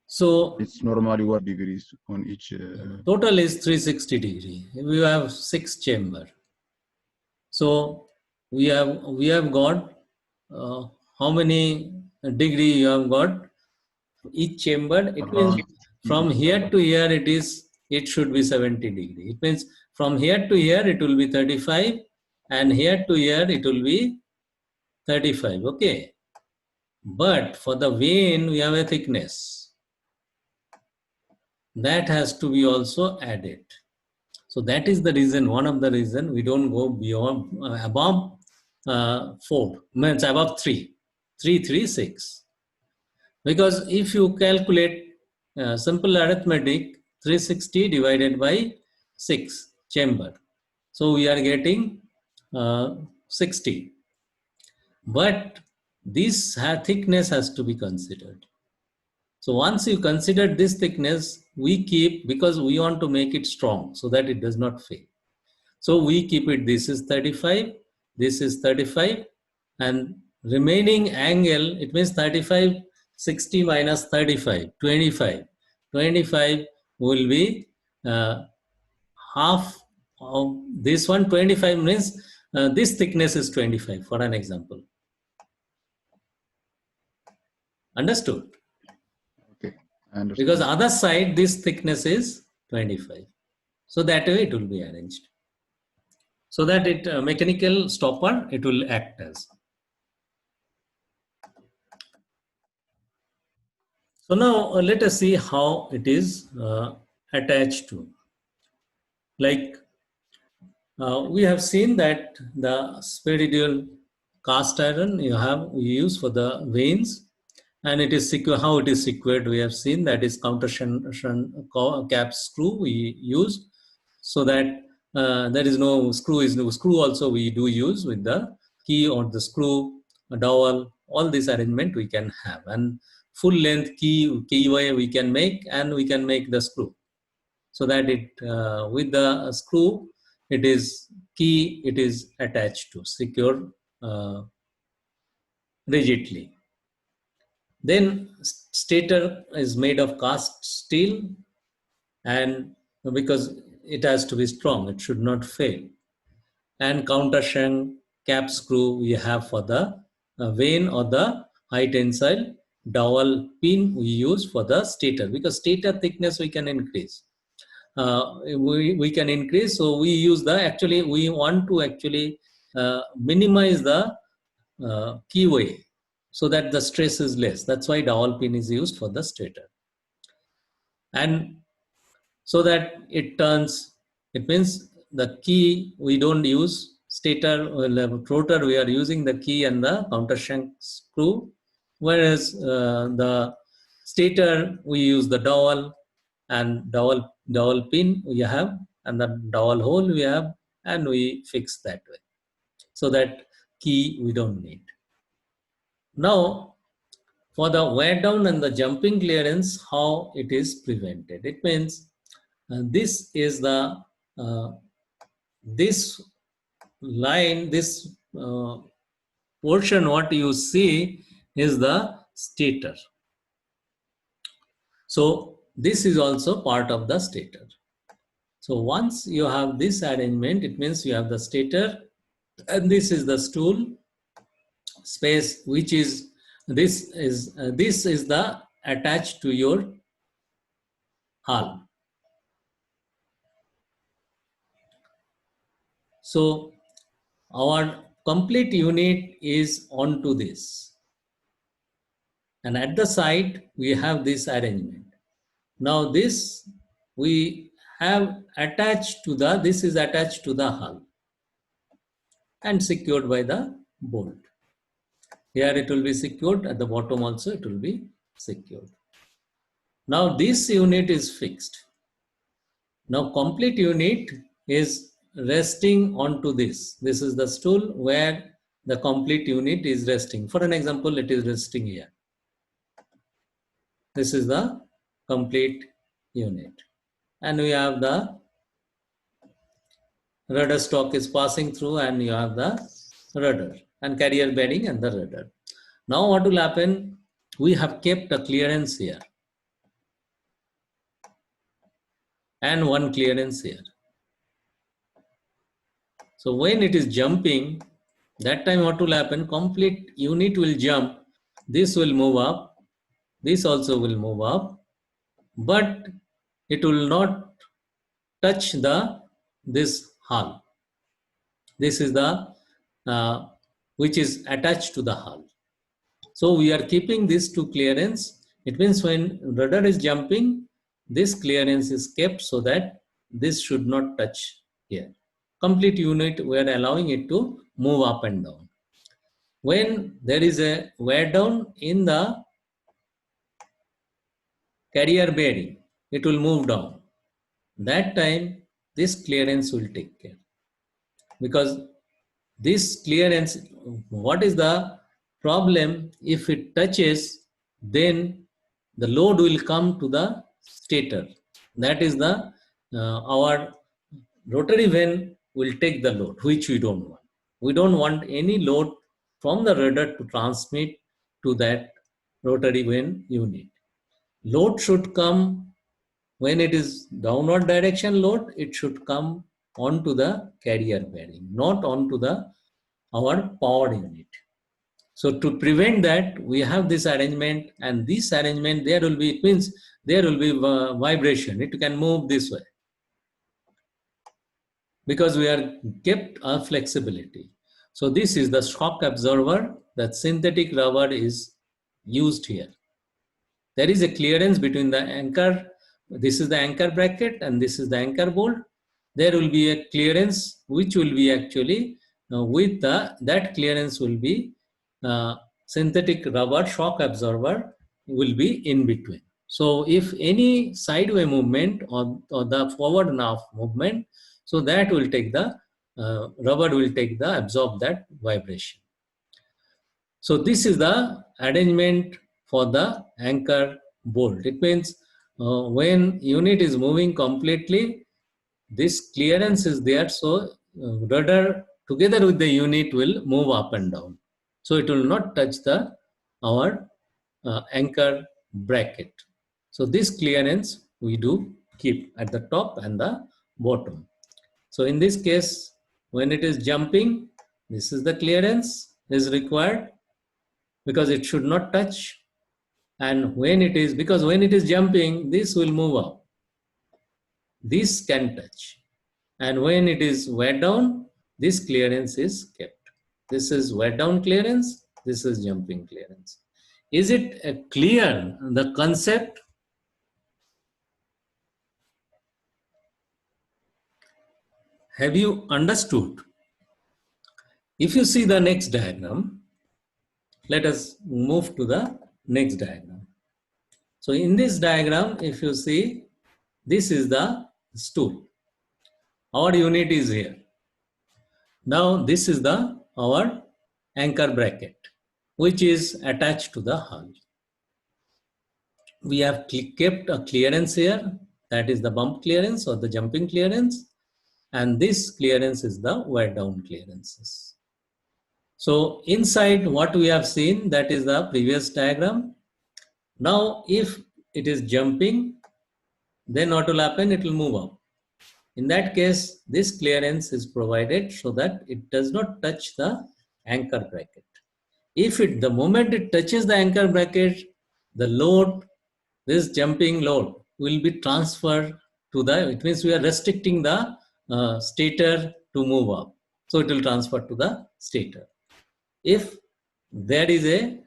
so it's normally 1 degrees on each? Total is 360 degree. We have 6 chamber. So we have got how many degree you have got each chamber? It means from here to here it should be 70 degree. It means from here to here it will be 35, and here to here it will be 35. Okay. But for the vane we have a thickness. that has to be also added. So that is the reason, one of the reason we don't go beyond above 4, means above 3, 336. Because if you calculate simple arithmetic, 360 divided by 6 chamber. So we are getting 60. But this thickness has to be considered. So once you consider this thickness, we keep, because we want to make it strong so that it does not fail. So we keep it, this is 35, this is 35, and remaining angle, it means 35, 60 minus 35, 25. 25 will be half of this one. 25 means this thickness is 25, for an example. Understood? Okay, I understand. Because other side, this thickness is 25. So that way it will be arranged. So that it mechanical stopper, it will act as. So now let us see how it is attached to. Like we have seen that the spheroidal cast iron we use for the vanes, and it is secure. How it is secured, we have seen that is countersunk cap screw we use, so that there is no screw. Screw also we do use with the key or the screw, dowel. All this arrangement we can have, and full length keyway we can make, and we can make the screw, so that it with the screw it is key, it is attached to, secure rigidly. Then stator is made of cast steel, and because it has to be strong, it should not fail. And countersunk cap screw we have for the vane or the high tensile dowel pin we use for the stator, because stator thickness we can increase. We can increase, so we use the, actually we want to actually minimize the keyway so that the stress is less. That's why dowel pin is used for the stator. And so that it turns, it means the key we don't use, stator or rotor we are using the key and the countersunk screw, whereas the stator we use the dowel, and dowel pin we have, and the dowel hole we have, and we fix that way, so that key we don't need. Now for the wear down and the jumping clearance, how it is prevented? It means this is the this line, this portion what you see is the stator. So this is also part of the stator. So once you have this arrangement, it means you have the stator, and this is the stool space, which is this is the attached to your hull. So our complete unit is onto this, and at the side we have this arrangement. Now this we have attached to the, this is attached to the hull and secured by the bolt. Here it will be secured, at the bottom also it will be secured. Now this unit is fixed. Now complete unit is resting onto this. This is the stool where the complete unit is resting. For an example, it is resting here. This is the complete unit. And we have the rudder stock is passing through, and you have the rudder and carrier bearing and the rudder. Now what will happen? We have kept a clearance here and one clearance here. So when it is jumping, that time what will happen? Complete unit will jump. This will move up. This also will move up, but it will not touch this hull. This is the which is attached to the hull. So we are keeping this to clearance. It means when rudder is jumping, this clearance is kept so that this should not touch here. Complete unit, we are allowing it to move up and down. When there is a wear down in the carrier bearing, it will move down. That time, this clearance will take care. Because this clearance, what is the problem? If it touches, then the load will come to the stator. That is the our rotary vane will take the load, which we don't want. We don't want any load from the rudder to transmit to that rotary vane unit. Load should come when it is downward direction load, it should come onto the carrier bearing, not onto the our power unit. So to prevent that, we have this arrangement, and this arrangement there will be, it means there will be vibration. It can move this way because we are kept a flexibility. So this is the shock absorber that synthetic rubber is used here. There is a clearance between the anchor. This is the anchor bracket and this is the anchor bolt. There will be a clearance which will be actually with that clearance will be synthetic rubber shock absorber will be in between. So if any sideway movement or the forward and aft movement, so that will take the rubber will take the absorb that vibration. So this is the arrangement for the anchor bolt. It means when unit is moving completely, this clearance is there, so rudder together with the unit will move up and down. So it will not touch the our anchor bracket. So this clearance we do keep at the top and the bottom. So in this case, when it is jumping, this is the clearance is required because it should not touch. And when it is, because when it is jumping, this will move up. This can touch. And when it is wear down, this clearance is kept. This is wear down clearance. This is jumping clearance. Is it clear, the concept? Have you understood? If you see the next diagram, let us move to the next diagram. So in this diagram, if you see, this is the stool. Our unit is here. Now this is the our anchor bracket, which is attached to the hull. We have kept a clearance here, that is the bump clearance or the jumping clearance, and this clearance is the wear down clearances. So inside what we have seen, that is the previous diagram. Now if it is jumping, then what will happen? It will move up. In that case, this clearance is provided so that it does not touch the anchor bracket. If the moment it touches the anchor bracket, the load, this jumping load will be transferred to the, it means we are restricting the stator to move up. So it will transfer to the stator. If there is a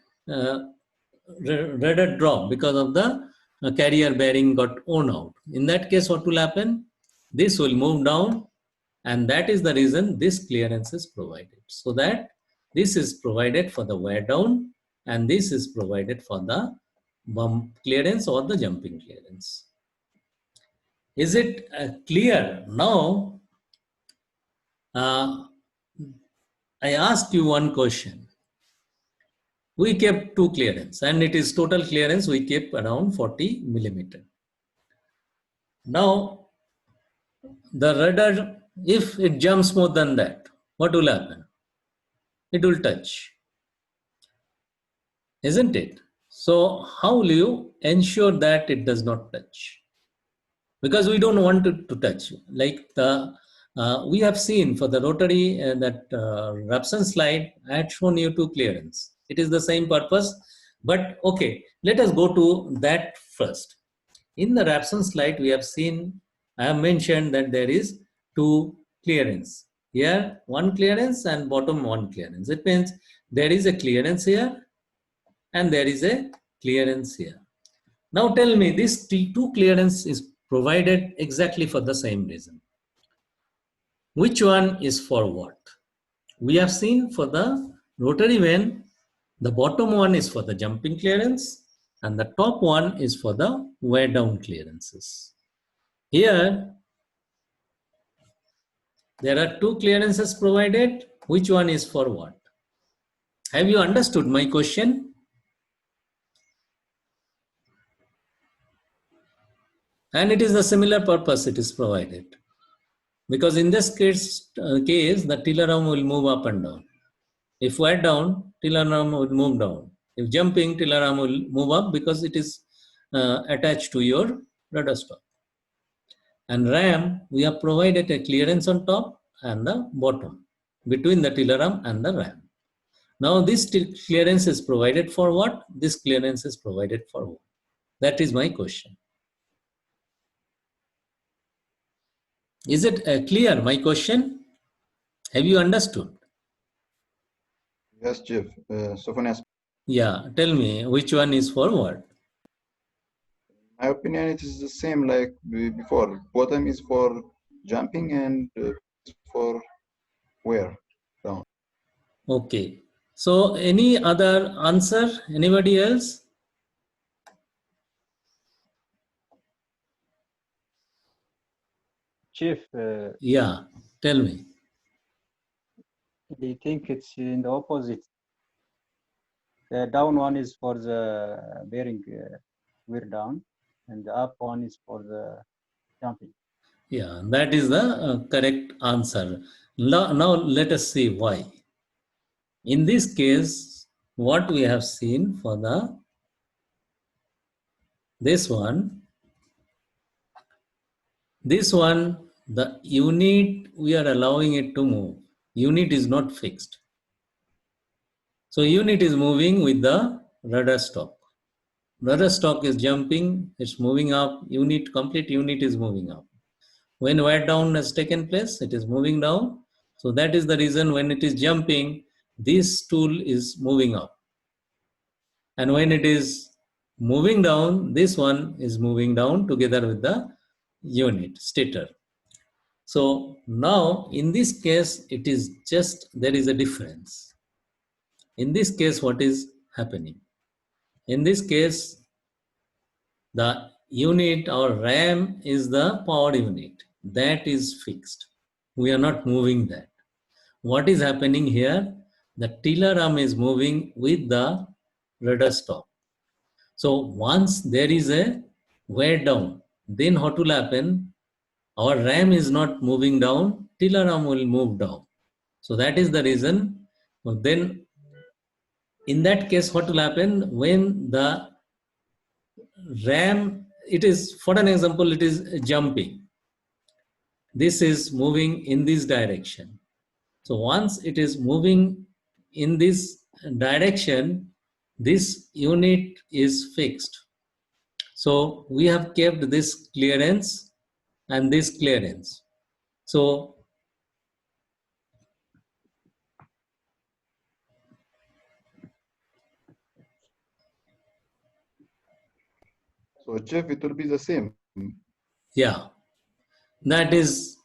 rudder drop because of the carrier bearing got worn out, in that case what will happen? This will move down, and that is the reason this clearance is provided. So that this is provided for the wear down and this is provided for the bump clearance or the jumping clearance. Is it clear? Now, I asked you one question. We kept two clearance and it is total clearance we kept around 40 millimeter. Now, the rudder, if it jumps more than that, what will happen? It will touch, isn't it? So how will you ensure that it does not touch? Because we don't want it to touch. Like the we have seen for the rotary that Rapson slide, I had shown you two clearance. It is the same purpose, but okay, let us go to that first. In the Rapson slide, we have seen, I have mentioned that there is two clearance. Here, one clearance and bottom one clearance. It means there is a clearance here and there is a clearance here. Now tell me, this T2 clearance is provided exactly for the same reason. Which one is for what? We have seen for the rotary vane, the bottom one is for the jumping clearance and the top one is for the wear down clearances. Here, there are two clearances provided. Which one is for what? Have you understood my question? And it is a similar purpose it is provided. Because in this case, the tiller arm will move up and down. If wear down, tiller arm will move down. If jumping, tiller arm will move up because it is attached to your rudder stop. And ram, we have provided a clearance on top and the bottom between the tiller arm and the ram. Now this clearance is provided for what? This clearance is provided for what? That is my question. Is it clear, my question? Have you understood? Yes, Chief. Sophonias. Yeah, tell me which one is for what? My opinion, it is the same like before. Bottom is for jumping and for wear down. Okay. So any other answer? Anybody else? Chief, Yeah, tell me. do you think it's in the opposite? The down one is for the bearing wear down, and the up one is for the jumping. Yeah, that is the correct answer. Now let us see why. In this case, what we have seen for this one, the unit, we are allowing it to move. Unit is not fixed. So unit is moving with the rudder stock. Rudder stock is jumping, it's moving up, complete unit is moving up. When wear down has taken place, it is moving down. So that is the reason when it is jumping, this tool is moving up. And when it is moving down, this one is moving down together with the unit, stator. So now in this case, it is just, there is a difference. In this case, what is happening? In this case, the unit or RAM is the power unit. That is fixed. We are not moving that. What is happening here? The tiller arm is moving with the rudder stop. So once there is a wear down, then what will happen? Our RAM is not moving down, tiller arm will move down. So that is the reason. Then in that case, what will happen? When the RAM, it is, for an example, it is jumping. This is moving in this direction. So once it is moving in this direction, this unit is fixed. So we have kept this clearance and this clearance. So So, Chief, it will be the same. yeah, that is,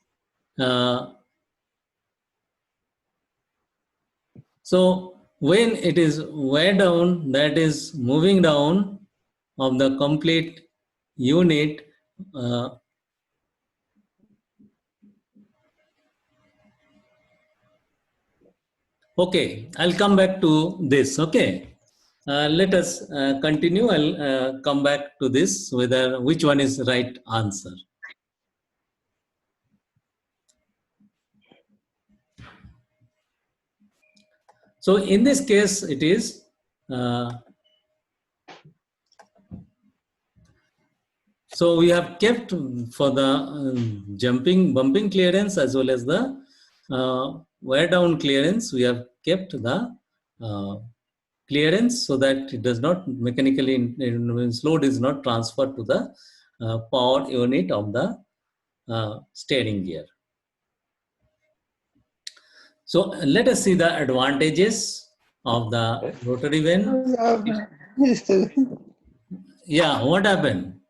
so when it is wear down, that is moving down of the complete unit, okay, I'll come back to this. Okay, let us continue. I'll come back to this, whether which one is right answer. So in this case, it is so we have kept for the jumping, bumping clearance as well as the wear down clearance. We have kept the clearance so that it does not mechanically, load is not transferred to the power unit of the steering gear. So let us see the advantages of the rotary vane. Yeah, what happened?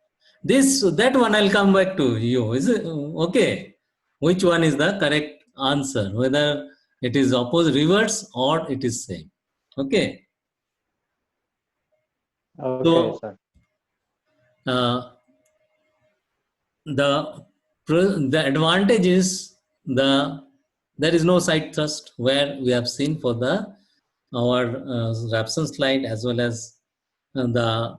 That one I'll come back to you. Is it okay? Which one is the correct answer? Whether it is opposite reverse or it is same. Okay. Okay, So sir. the advantage is there is no side thrust, where we have seen for the our Rapson slide as well as the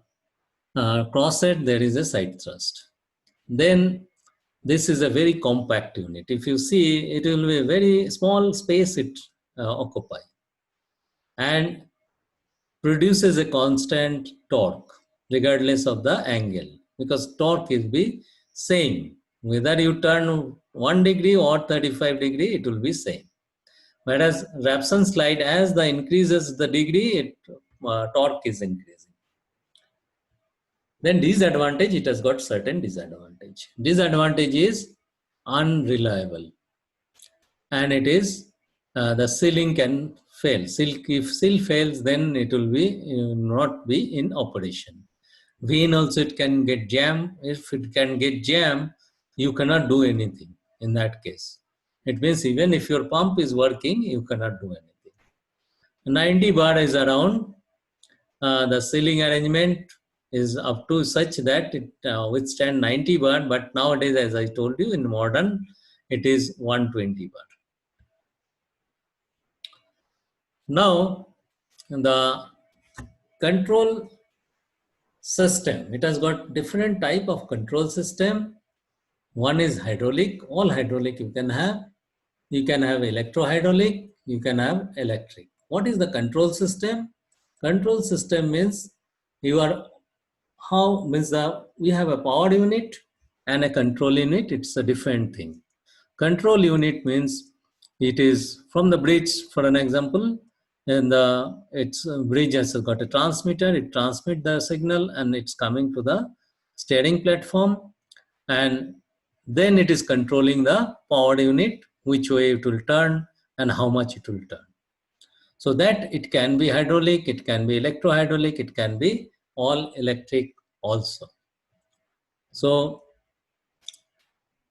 crosshead, there is a side thrust. Then this is a very compact unit. If you see, it will be a very small space it occupy and produces a constant torque regardless of the angle, because torque will be same whether you turn 1 degree or 35 degree, it will be same. Whereas Rapson slide, as the increases the degree, torque is increasing. Then disadvantage, it has got certain disadvantage. Disadvantage is unreliable, and it is the sealing can fail. If seal fails, then it will be not be in operation. Vane also it can get jam. If it can get jam, you cannot do anything in that case. It means even if your pump is working, you cannot do anything. 90 bar is around. The sealing arrangement is up to such that it withstand 90 bar, but nowadays, as I told you, in modern, it is 120 bar. Now, the control system, it has got different type of control system. One is hydraulic. All hydraulic you can have. You can have electro-hydraulic. You can have electric. What is the control system? Control system means we have a power unit and a control unit. It's a different thing. Control unit means it is from the bridge, for an example, and its bridge has got a transmitter. It transmits the signal and it's coming to the steering platform, and then it is controlling the power unit, which way it will turn and how much it will turn. So that it can be hydraulic, it can be electro-hydraulic, it can be all electric also. So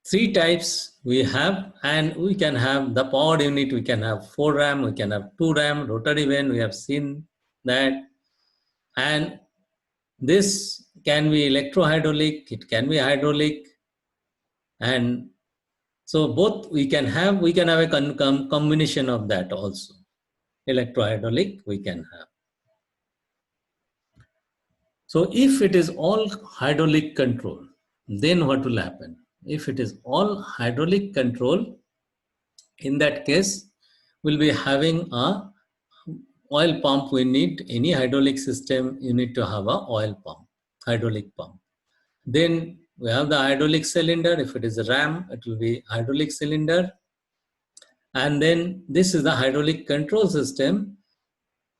3 types we have, and we can have the power unit, we can have 4 ram, we can have 2 ram, rotary vane, we have seen that. And this can be electro-hydraulic, it can be hydraulic, and so both we can have a combination of that also. Electro-hydraulic we can have. So if it is all hydraulic control, then what will happen? If it is all hydraulic control, in that case, we'll be having a oil pump. We need any hydraulic system, you need to have a oil pump, hydraulic pump. Then we have the hydraulic cylinder. If it is a ram, it will be hydraulic cylinder. And then this is the hydraulic control system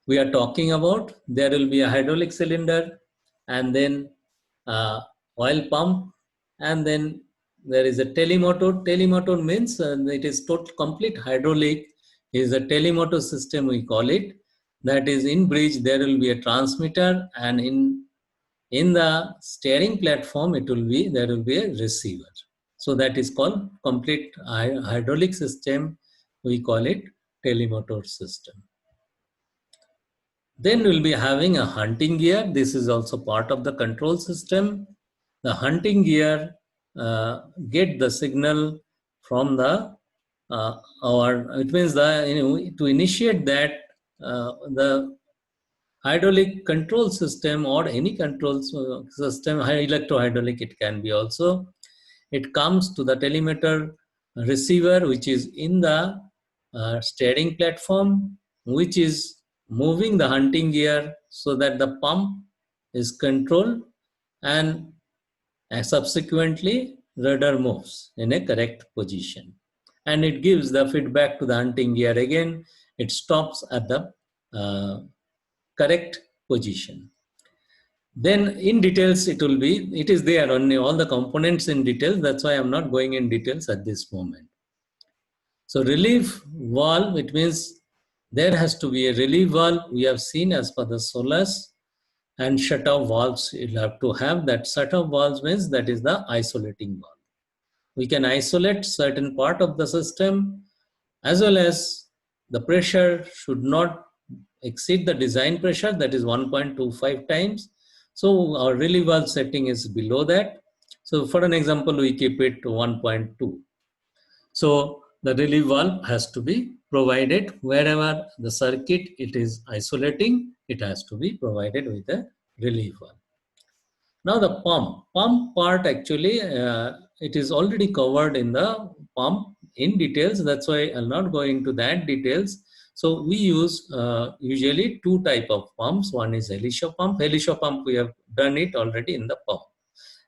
we are talking about. There will be a hydraulic cylinder and then oil pump, and then there is a telemotor. Telemotor means it is complete hydraulic. It is a telemotor system, we call it. That is, in bridge there will be a transmitter, and in the steering platform there will be a receiver. So that is called complete hydraulic system. We call it telemotor system. Then we'll be having a hunting gear. This is also part of the control system. The hunting gear get the signal from the it means to initiate that the hydraulic control system or any control system, electro-hydraulic it can be also. It comes to the telemeter receiver, which is in the steering platform, which is moving the hunting gear so that the pump is controlled, and subsequently rudder moves in a correct position. And it gives the feedback to the hunting gear again. It stops at the correct position. Then in details it is there on all the components in details. That's why I'm not going in details at this moment. So relief valve, it means there has to be a relief valve. We have seen as per the Solas, and shut-off valves. You'll have to have that. Shut-off valves means that is the isolating valve. We can isolate certain part of the system, as well as the pressure should not exceed the design pressure, that is 1.25 times. So our relief valve setting is below that. So for an example, we keep it to 1.2. So the relief valve has to be provided wherever the circuit it is isolating, it has to be provided with a relief valve. Now the pump part actually, it is already covered in the pump in details. That's why I'll not go into that details. So we use usually two type of pumps. One is Helisho pump. Helisho pump, we have done it already in the pump.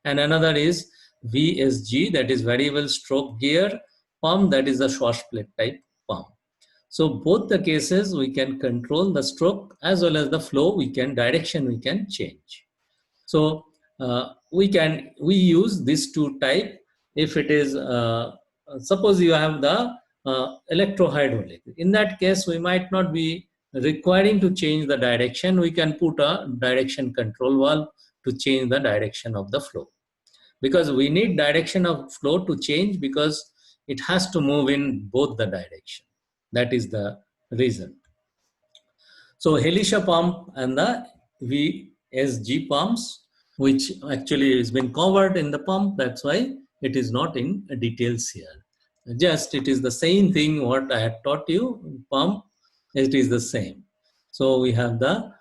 And another is VSG, that is variable stroke gear pump, that is a Schwarzschild type pump. So both the cases we can control the stroke as well as the flow, direction we can change. So we use these two type. If it is, suppose you have the electrohydraulic, in that case we might not be requiring to change the direction. We can put a direction control valve to change the direction of the flow, because we need direction of flow to change, because it has to move in both the direction. That is the reason. So Helisho pump and the VSG pumps, which actually has been covered in the pump, that's why it is not in details here. Just it is the same thing what I had taught you, pump, it is the same. So we have the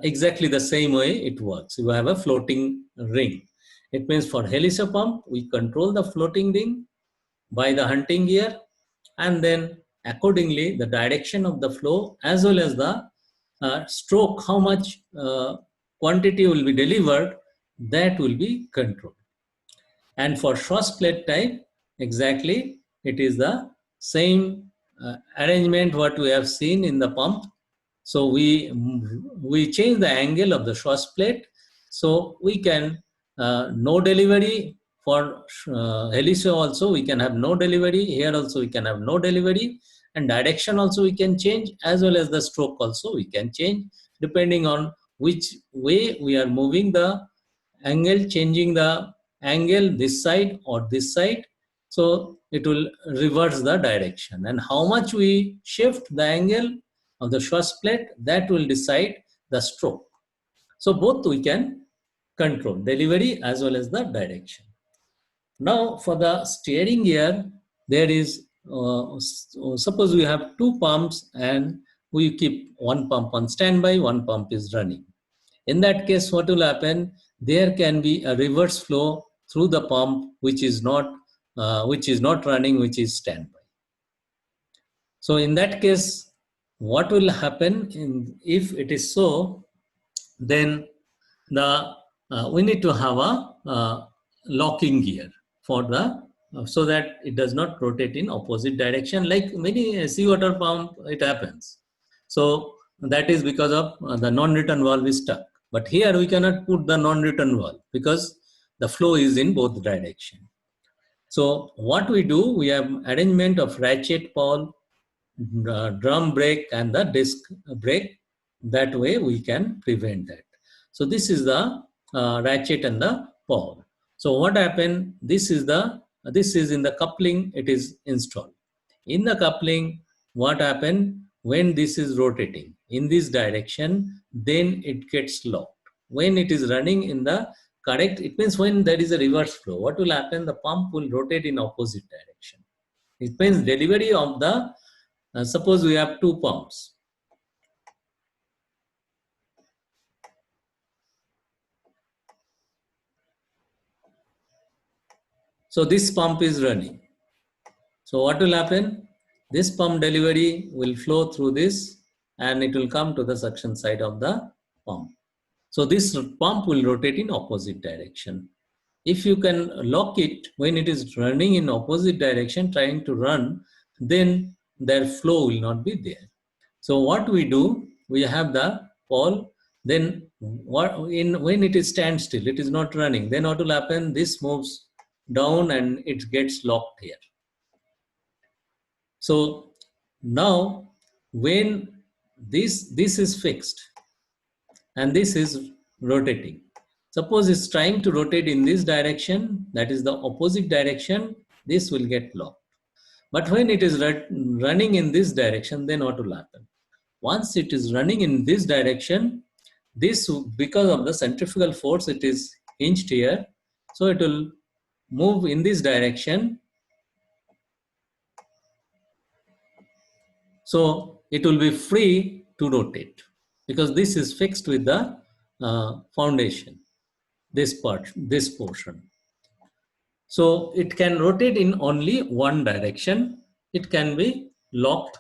exactly the same way it works. You have a floating ring. It means for Helisho pump, we control the floating ring by the hunting gear, and then accordingly the direction of the flow as well as the stroke, how much quantity will be delivered, that will be controlled. And for Schwarzschild type, exactly it is the same arrangement what we have seen in the pump. So we change the angle of the Schwarzschild, so we can no delivery. For Helisho also we can have no delivery. Here also we can have no delivery, and direction also we can change, as well as the stroke also we can change, depending on which way we are moving the angle, changing the angle this side or this side. So it will reverse the direction, and how much we shift the angle of the Schwarzschild, that will decide the stroke. So both we can control, delivery as well as the direction. Now for the steering gear, there is, suppose we have two pumps and we keep one pump on standby, one pump is running. In that case, what will happen? There can be a reverse flow through the pump which is not running, which is standby. So in that case, what will happen if it is so? Then we need to have a locking gear for the so that it does not rotate in opposite direction, like many seawater pump it happens. So that is because of the non-return valve is stuck. But here we cannot put the non-return valve because the flow is in both direction. So what we do, we have arrangement of ratchet pole, drum brake and the disc brake. That way we can prevent that. So this is the ratchet and the pole. So what happened? This is in the coupling. It is installed in the coupling. What happened when this is rotating in this direction? Then it gets locked. When it is running in the correct, it means when there is a reverse flow, what will happen? The pump will rotate in opposite direction. It means delivery of the suppose we have two pumps. So this pump is running. So what will happen? This pump delivery will flow through this and it will come to the suction side of the pump. So this pump will rotate in opposite direction. If you can lock it when it is running in opposite direction, trying to run, then their flow will not be there. So what we do, we have the pole, then when it is standstill, it is not running, then what will happen? This moves down and it gets locked here. So now when this is fixed and this is rotating. Suppose it's trying to rotate in this direction, that is the opposite direction, this will get locked. But when it is running in this direction, then what will happen? Once it is running in this direction, this, because of the centrifugal force, it is hinged here. So it will move in this direction. So it will be free to rotate because this is fixed with the foundation, this part, this portion. So it can rotate in only one direction. It can be locked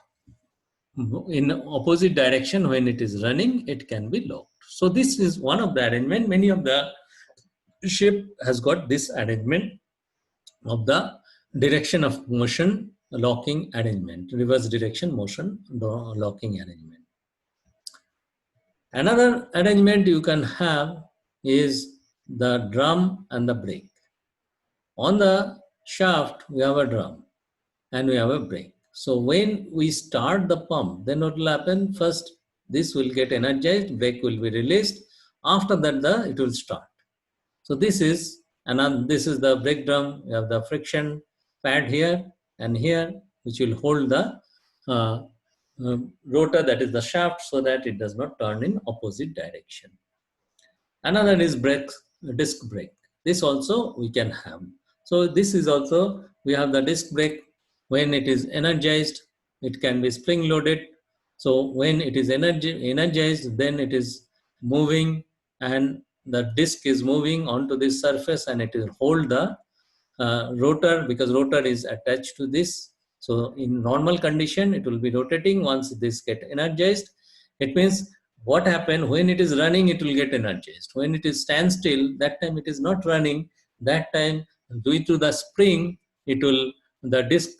in opposite direction. When it is running, it can be locked. So this is one of the arrangement. Many of the ship has got this arrangement of the direction of motion locking arrangement, reverse direction motion locking arrangement. Another arrangement you can have is the drum and the brake. On the shaft, we have a drum and we have a brake. So when we start the pump, then what will happen? First, this will get energized, brake will be released. After that, it will start. So this is the brake drum. We have the friction pad here and here, which will hold the rotor, that is the shaft, so that it does not turn in opposite direction. Another is disc brake. This also we can have. So this is also, we have the disc brake. When it is energized, it can be spring loaded. So when it is energized, then it is moving and the disc is moving onto this surface and it will hold the rotor, because rotor is attached to this. So in normal condition, it will be rotating. Once this get energized, it means what happened when it is running, it will get energized. When it is standstill, that time it is not running. That time, due to the spring, the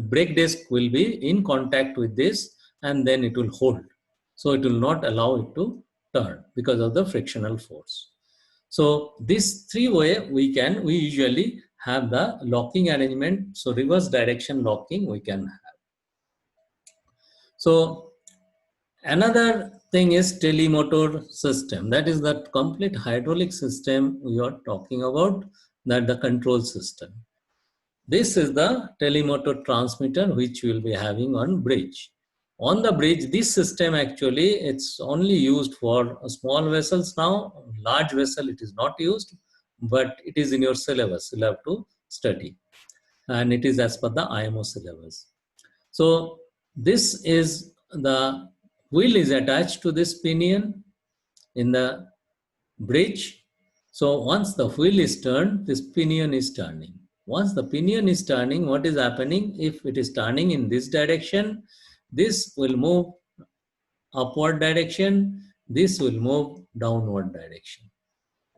brake disc will be in contact with this, and then it will hold. So it will not allow it to turn because of the frictional force. So this three way we usually have the locking arrangement. So reverse direction locking we can have. So another thing is telemotor system. That is the complete hydraulic system we are talking about, that the control system. This is the telemotor transmitter which we will be having on bridge. On the bridge, this system actually, it's only used for small vessels now. Large vessel, it is not used, but it is in your syllabus. You'll have to study. And it is as per the IMO syllabus. So this is the wheel is attached to this pinion in the bridge. So once the wheel is turned, this pinion is turning. Once the pinion is turning, what is happening? If it is turning in this direction, this will move upward direction, this will move downward direction.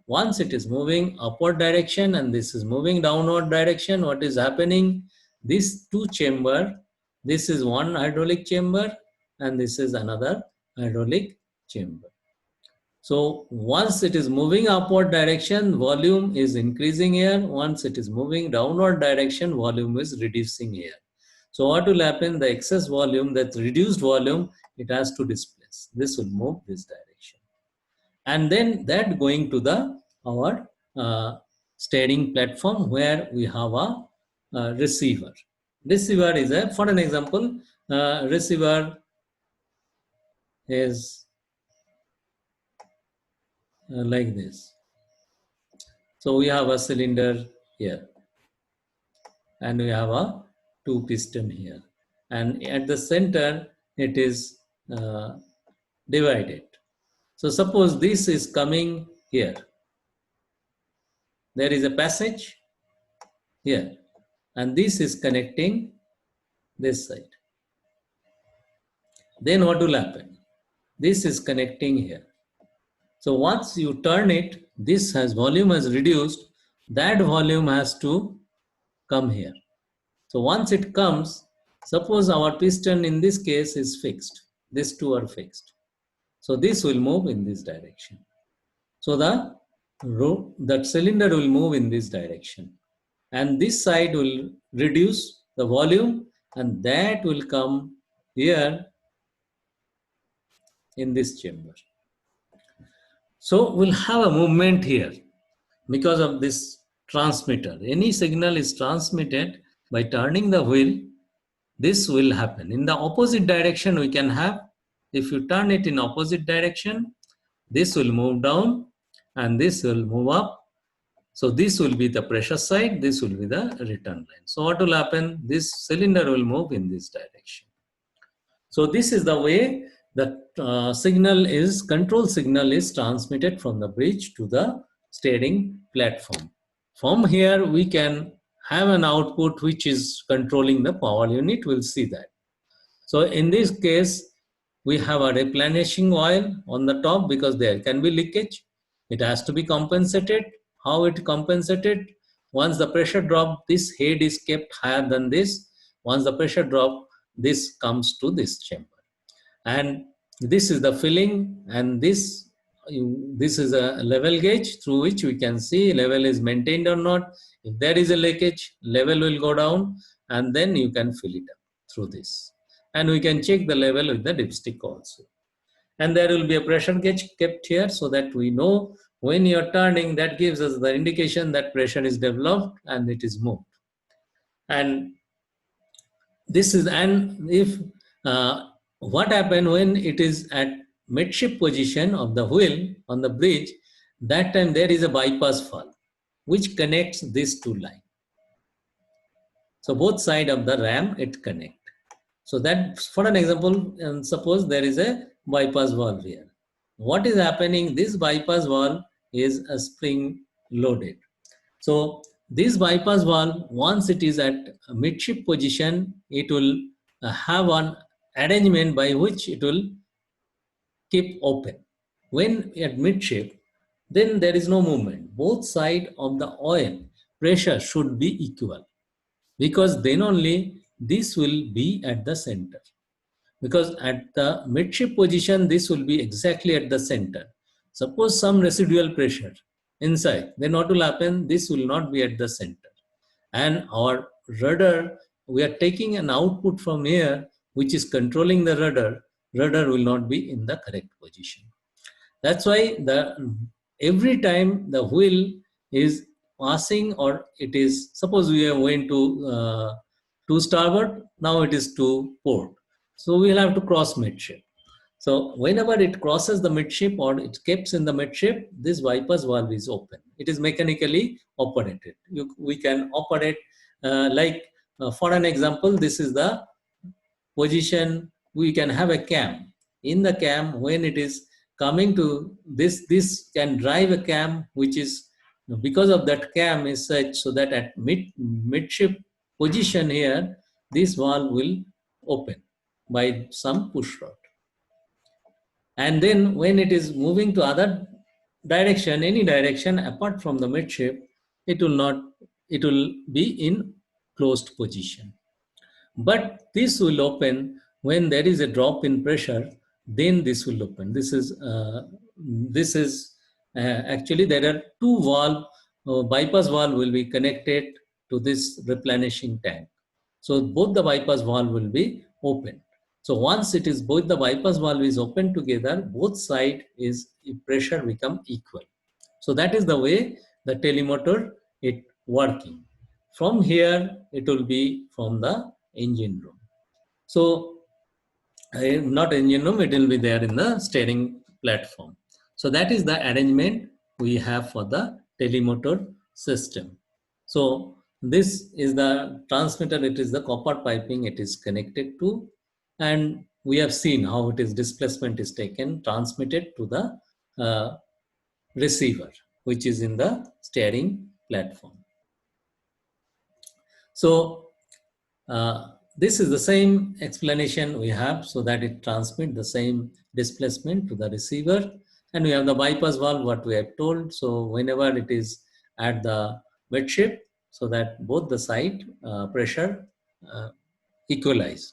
Once it is moving upward direction and this is moving downward direction, what is happening? These two chamber, this is one hydraulic chamber and this is another hydraulic chamber. So once it is moving upward direction, volume is increasing here. Once it is moving downward direction, volume is reducing here. So what will happen? The excess volume, that reduced volume, it has to displace. This will move this direction. And then that going to our steering platform where we have a receiver. Receiver is for an example, receiver is like this. So we have a cylinder here and we have a two piston here, and at the center it is divided. So suppose this is coming here, there is a passage here and this is connecting this side. Then what will happen? This is connecting here. So once you turn it, this volume has reduced, that volume has to come here. So once it comes, suppose our piston in this case is fixed. These two are fixed. So this will move in this direction. So that cylinder will move in this direction. And this side will reduce the volume and that will come here in this chamber. So we'll have a movement here because of this transmitter. Any signal is transmitted by turning the wheel. This will happen. In the opposite direction, we can have, if you turn it in opposite direction, this will move down and this will move up. So this will be the pressure side, this will be the return line. So what will happen? This cylinder will move in this direction. So this is the way the control signal is transmitted from the bridge to the steering platform. From here, we can have an output which is controlling the power unit. We'll see that. So in this case, we have a replenishing oil on the top because there can be leakage. It has to be compensated. How it compensated? Once the pressure drop, this head is kept higher than this. Once the pressure drop, this comes to this chamber. And this is the filling, and this is a level gauge through which we can see level is maintained or not. If there is a leakage, level will go down, and then you can fill it up through this. And we can check the level with the dipstick also. And there will be a pressure gauge kept here so that we know when you're turning, that gives us the indication that pressure is developed and it is moved. And this is, and if what happens when it is at midship position of the wheel on the bridge, that time there is a bypass valve which connects these two lines. So both sides of the ram it connects. So that, for an example, suppose there is a bypass valve here. What is happening? This bypass valve is a spring loaded. So this bypass valve, once it is at a midship position, it will have an arrangement by which it will keep open. When at midship, then there is no movement. Both sides of the oil pressure should be equal, because then only this will be at the center. Because at the midship position, this will be exactly at the center. Suppose some residual pressure inside, then what will happen? This will not be at the center. And our rudder, we are taking an output from here, which is controlling the rudder. Rudder will not be in the correct position. That's why every time the wheel is passing, or it is, suppose we are going to starboard, now it is to port. So we'll have to cross midship. So whenever it crosses the midship or it keeps in the midship, this bypass valve is open. It is mechanically operated. We can operate for an example, this is the position. We can have a cam. In the cam, when it is coming to this can drive a cam, which is, because of that cam is such so that at midship position here, this valve will open by some push rod. And then when it is moving to other direction, any direction apart from the midship, it will be in closed position. But this will open when there is a drop in pressure, then this will open. This is actually there are two valve, bypass valve will be connected to this replenishing tank. So both the bypass valve will be open. So once it is both the bypass valve is open together, both side is pressure become equal. So that is the way the telemotor it working. From here, it will be from the engine room. So not engine room, it will be there in the steering platform. So that is the arrangement we have for the telemotor system. So this is the transmitter, it is the copper piping it is connected to, and we have seen how it is displacement is taken, transmitted to the receiver, which is in the steering platform. So this is the same explanation we have, so that it transmits the same displacement to the receiver. And we have the bypass valve, what we have told. So whenever it is at the midship, so that both the side pressure equalize,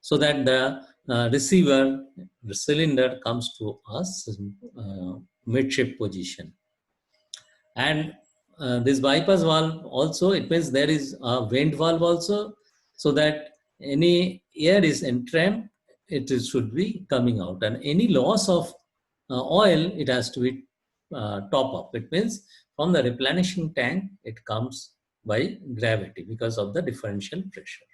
so that the receiver, the cylinder comes to us midship position. And this bypass valve also, it means there is a vent valve also, so that any air is entrapped, it should be coming out, and any loss of oil, it has to be top up. It means from the replenishing tank, it comes by gravity because of the differential pressure.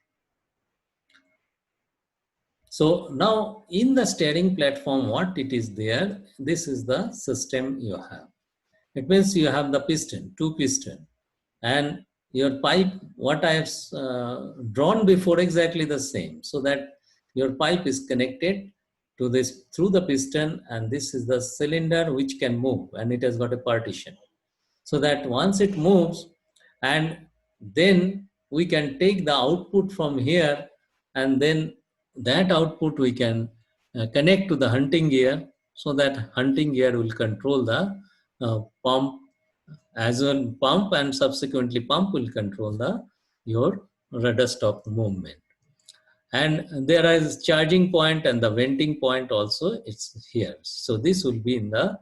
So now in the steering platform, what it is there, this is the system you have. It means you have the piston, two piston, and your pipe, what I have drawn before, exactly the same. So that your pipe is connected to this through the piston, and this is the cylinder which can move, and it has got a partition. So that once it moves, and then we can take the output from here, and then that output we can connect to the hunting gear, so that hunting gear will control the pump, as well pump, and subsequently pump will control the your rudder stop movement. And there is charging point and the venting point also, it's here. So this will be in the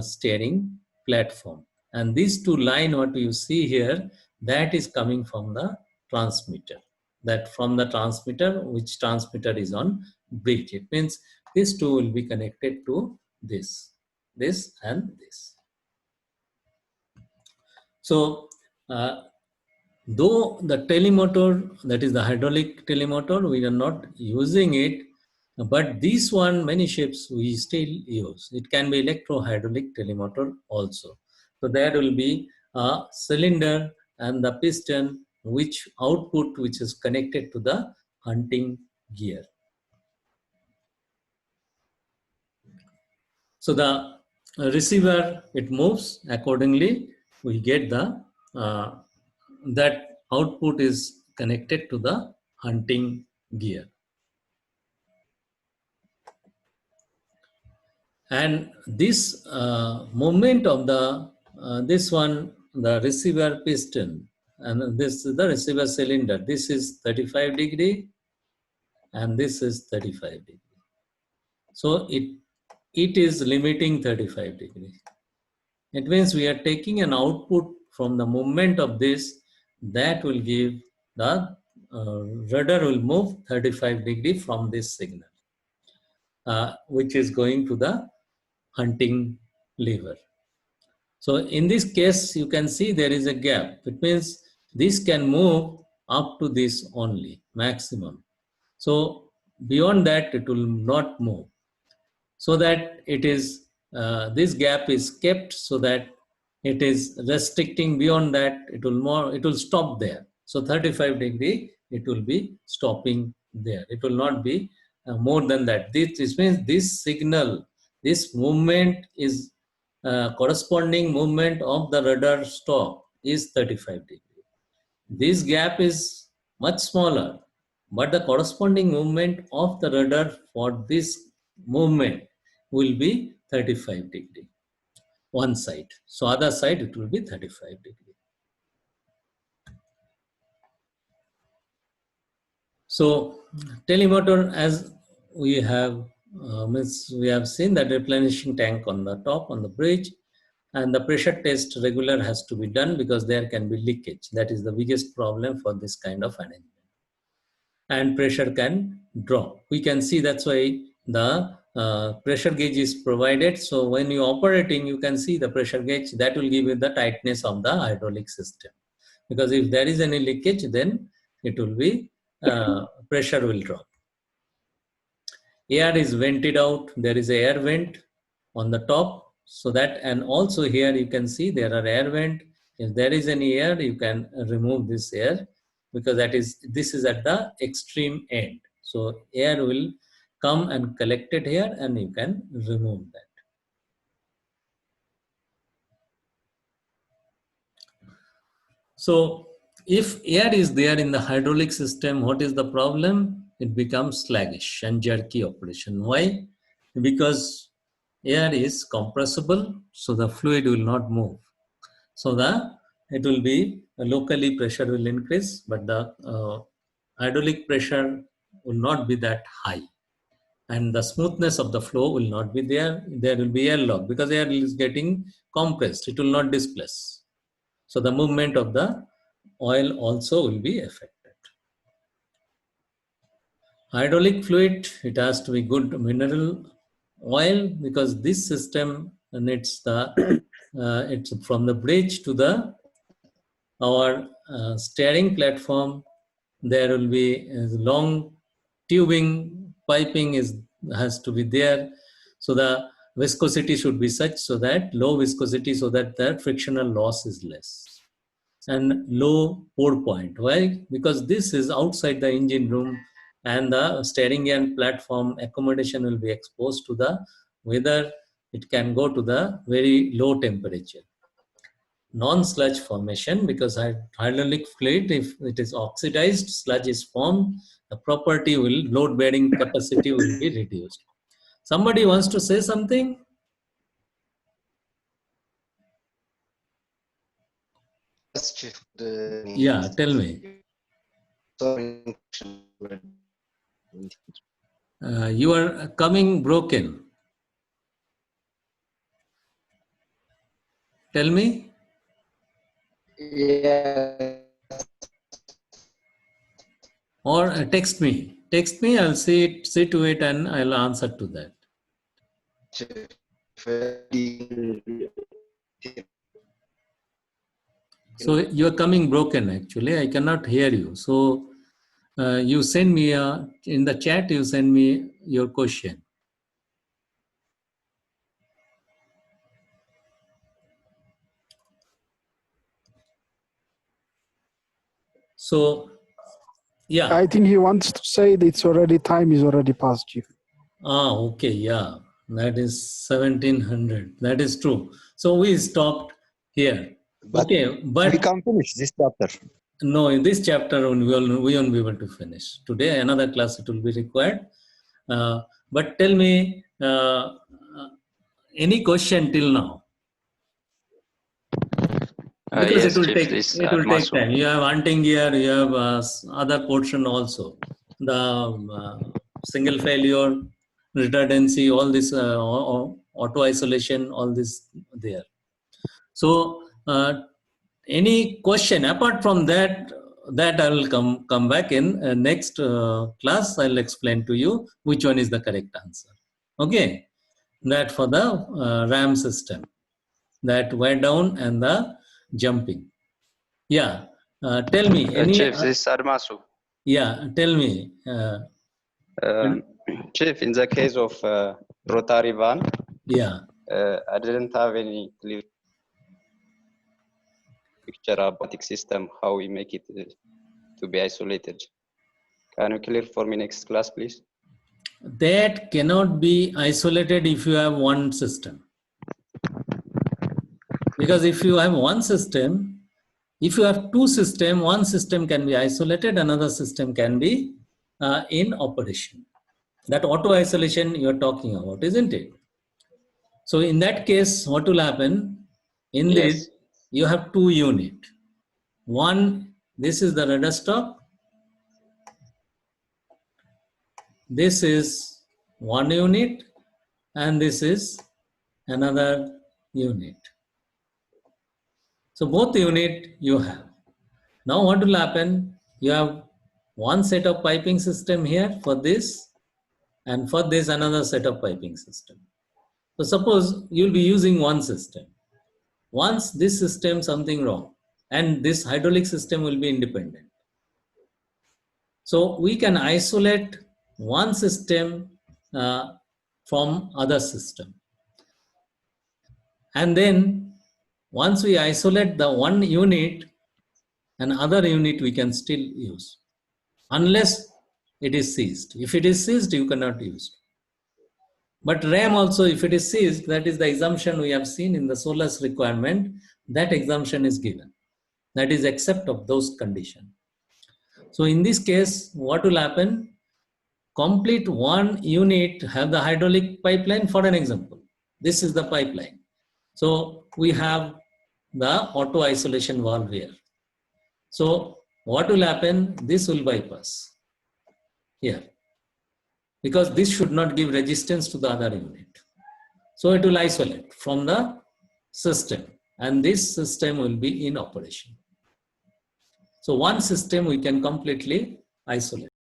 steering platform. And these two line, what you see here, that is coming from the transmitter. That from the transmitter, which transmitter is on bridge. It means these two will be connected to this and this. So though the telemotor, that is the hydraulic telemotor, we are not using it, but this one, many ships we still use. It can be electro-hydraulic telemotor also. So there will be a cylinder and the piston, which output which is connected to the hunting gear. So the receiver, it moves accordingly. We get the that output is connected to the hunting gear. And this movement of the this one, the receiver piston, and this is the receiver cylinder. This is 35 degree, and this is 35 degree. So it is limiting 35 degree. It means we are taking an output from the movement of this, that will give the rudder will move 35 degree from this signal, which is going to the hunting lever. So in this case, you can see there is a gap. It means this can move up to this only, maximum. So beyond that, it will not move. So that it is, this gap is kept so that it is restricting. Beyond that, it will stop there. So 35 degree, it will be stopping there. It will not be more than that. This means this signal, this movement is corresponding movement of the rudder stop is 35 degree. This gap is much smaller, but the corresponding movement of the rudder for this movement will be 35 degree, one side. So other side, it will be 35 degree. So telemotor, as we have we have seen that replenishing tank on the top, on the bridge, and the pressure test regular has to be done because there can be leakage. That is the biggest problem for this kind of arrangement. And pressure can drop. We can see that's why the pressure gauge is provided. So when you operating, you can see the pressure gauge that will give you the tightness of the hydraulic system. Because if there is any leakage, then it will be pressure will drop. Air is vented out. There is an air vent on the top. So that, and also here you can see there are air vent. If there is any air, you can remove this air, because this is at the extreme end. So air will come and collect it here, and you can remove that. So if air is there in the hydraulic system, what is the problem? It becomes sluggish and jerky operation. Why? Because air is compressible, so the fluid will not move. So it will be locally pressure will increase, but the hydraulic pressure will not be that high, and the smoothness of the flow will not be there. There will be airlock because air is getting compressed. It will not displace. So the movement of the oil also will be affected. Hydraulic fluid, it has to be good mineral oil, because this system needs the it's from the bridge to the our steering platform. There will be long tubing piping has to be there. So the viscosity should be such so that low viscosity, so that the frictional loss is less, and low pour point. Why? Because this is outside the engine room, and the steering and platform accommodation will be exposed to the weather. It can go to the very low temperature. Non-sludge formation, because hydraulic fluid, if it is oxidized, sludge is formed, the property will, load bearing capacity will be reduced. Somebody wants to say something? Yes, Chief. Yeah, tell me. You are coming broken. Tell me. Yeah. Or text me. Text me, I'll see to it and I'll answer to that. So you're coming broken actually. I cannot hear you. So you send me in the chat, you send me your question. So, yeah. I think he wants to say that it's already, time is already past, Chief. Okay, yeah. That is 1700. That is true. So we stopped here. But okay, but we can finish this chapter. No, in this chapter we won't be able to finish. Today, another class it will be required. But tell me, any question till now? Because Yes, it will Chief, take this take time. You have hunting gear, you have other portion also. The single failure, redundancy, all this auto isolation, all this there. So any question apart from that? That I will come back in next class. I'll explain to you which one is the correct answer. Okay, that for the RAM system, that wear down and the jumping. Yeah, tell me any. Chief, this is Admasu. Yeah, tell me. Chief, in the case of rotary van, Yeah, I didn't have any clear picture about the system, how we make it to be isolated. Can you clear for me next class, please? that cannot be isolated if you have one system. Because if you have one system, if you have two systems, one system can be isolated, another system can be in operation. That auto isolation you're talking about, isn't it? So in that case, what will happen? In this, you have two units. One, this is the rudder stop. This is one unit, and this is another unit. So both unit you have. Now what will happen? You have one set of piping system here for this, and for this another set of piping system. So suppose you'll be using one system. Once this system something wrong, and this hydraulic system will be independent. So we can isolate one system from other system. And then once we isolate the one unit, another unit we can still use, unless it is seized. If it is seized, you cannot use. But RAM also, if it is seized, that is the assumption we have seen in the SOLAS requirement, that assumption is given. That is except of those conditions. So in this case, what will happen? Complete one unit have the hydraulic pipeline, for an example. This is the pipeline. So we have the auto isolation valve here. So what will happen? This will bypass here, because this should not give resistance to the other unit. So it will isolate from the system, and this system will be in operation. So one system we can completely isolate.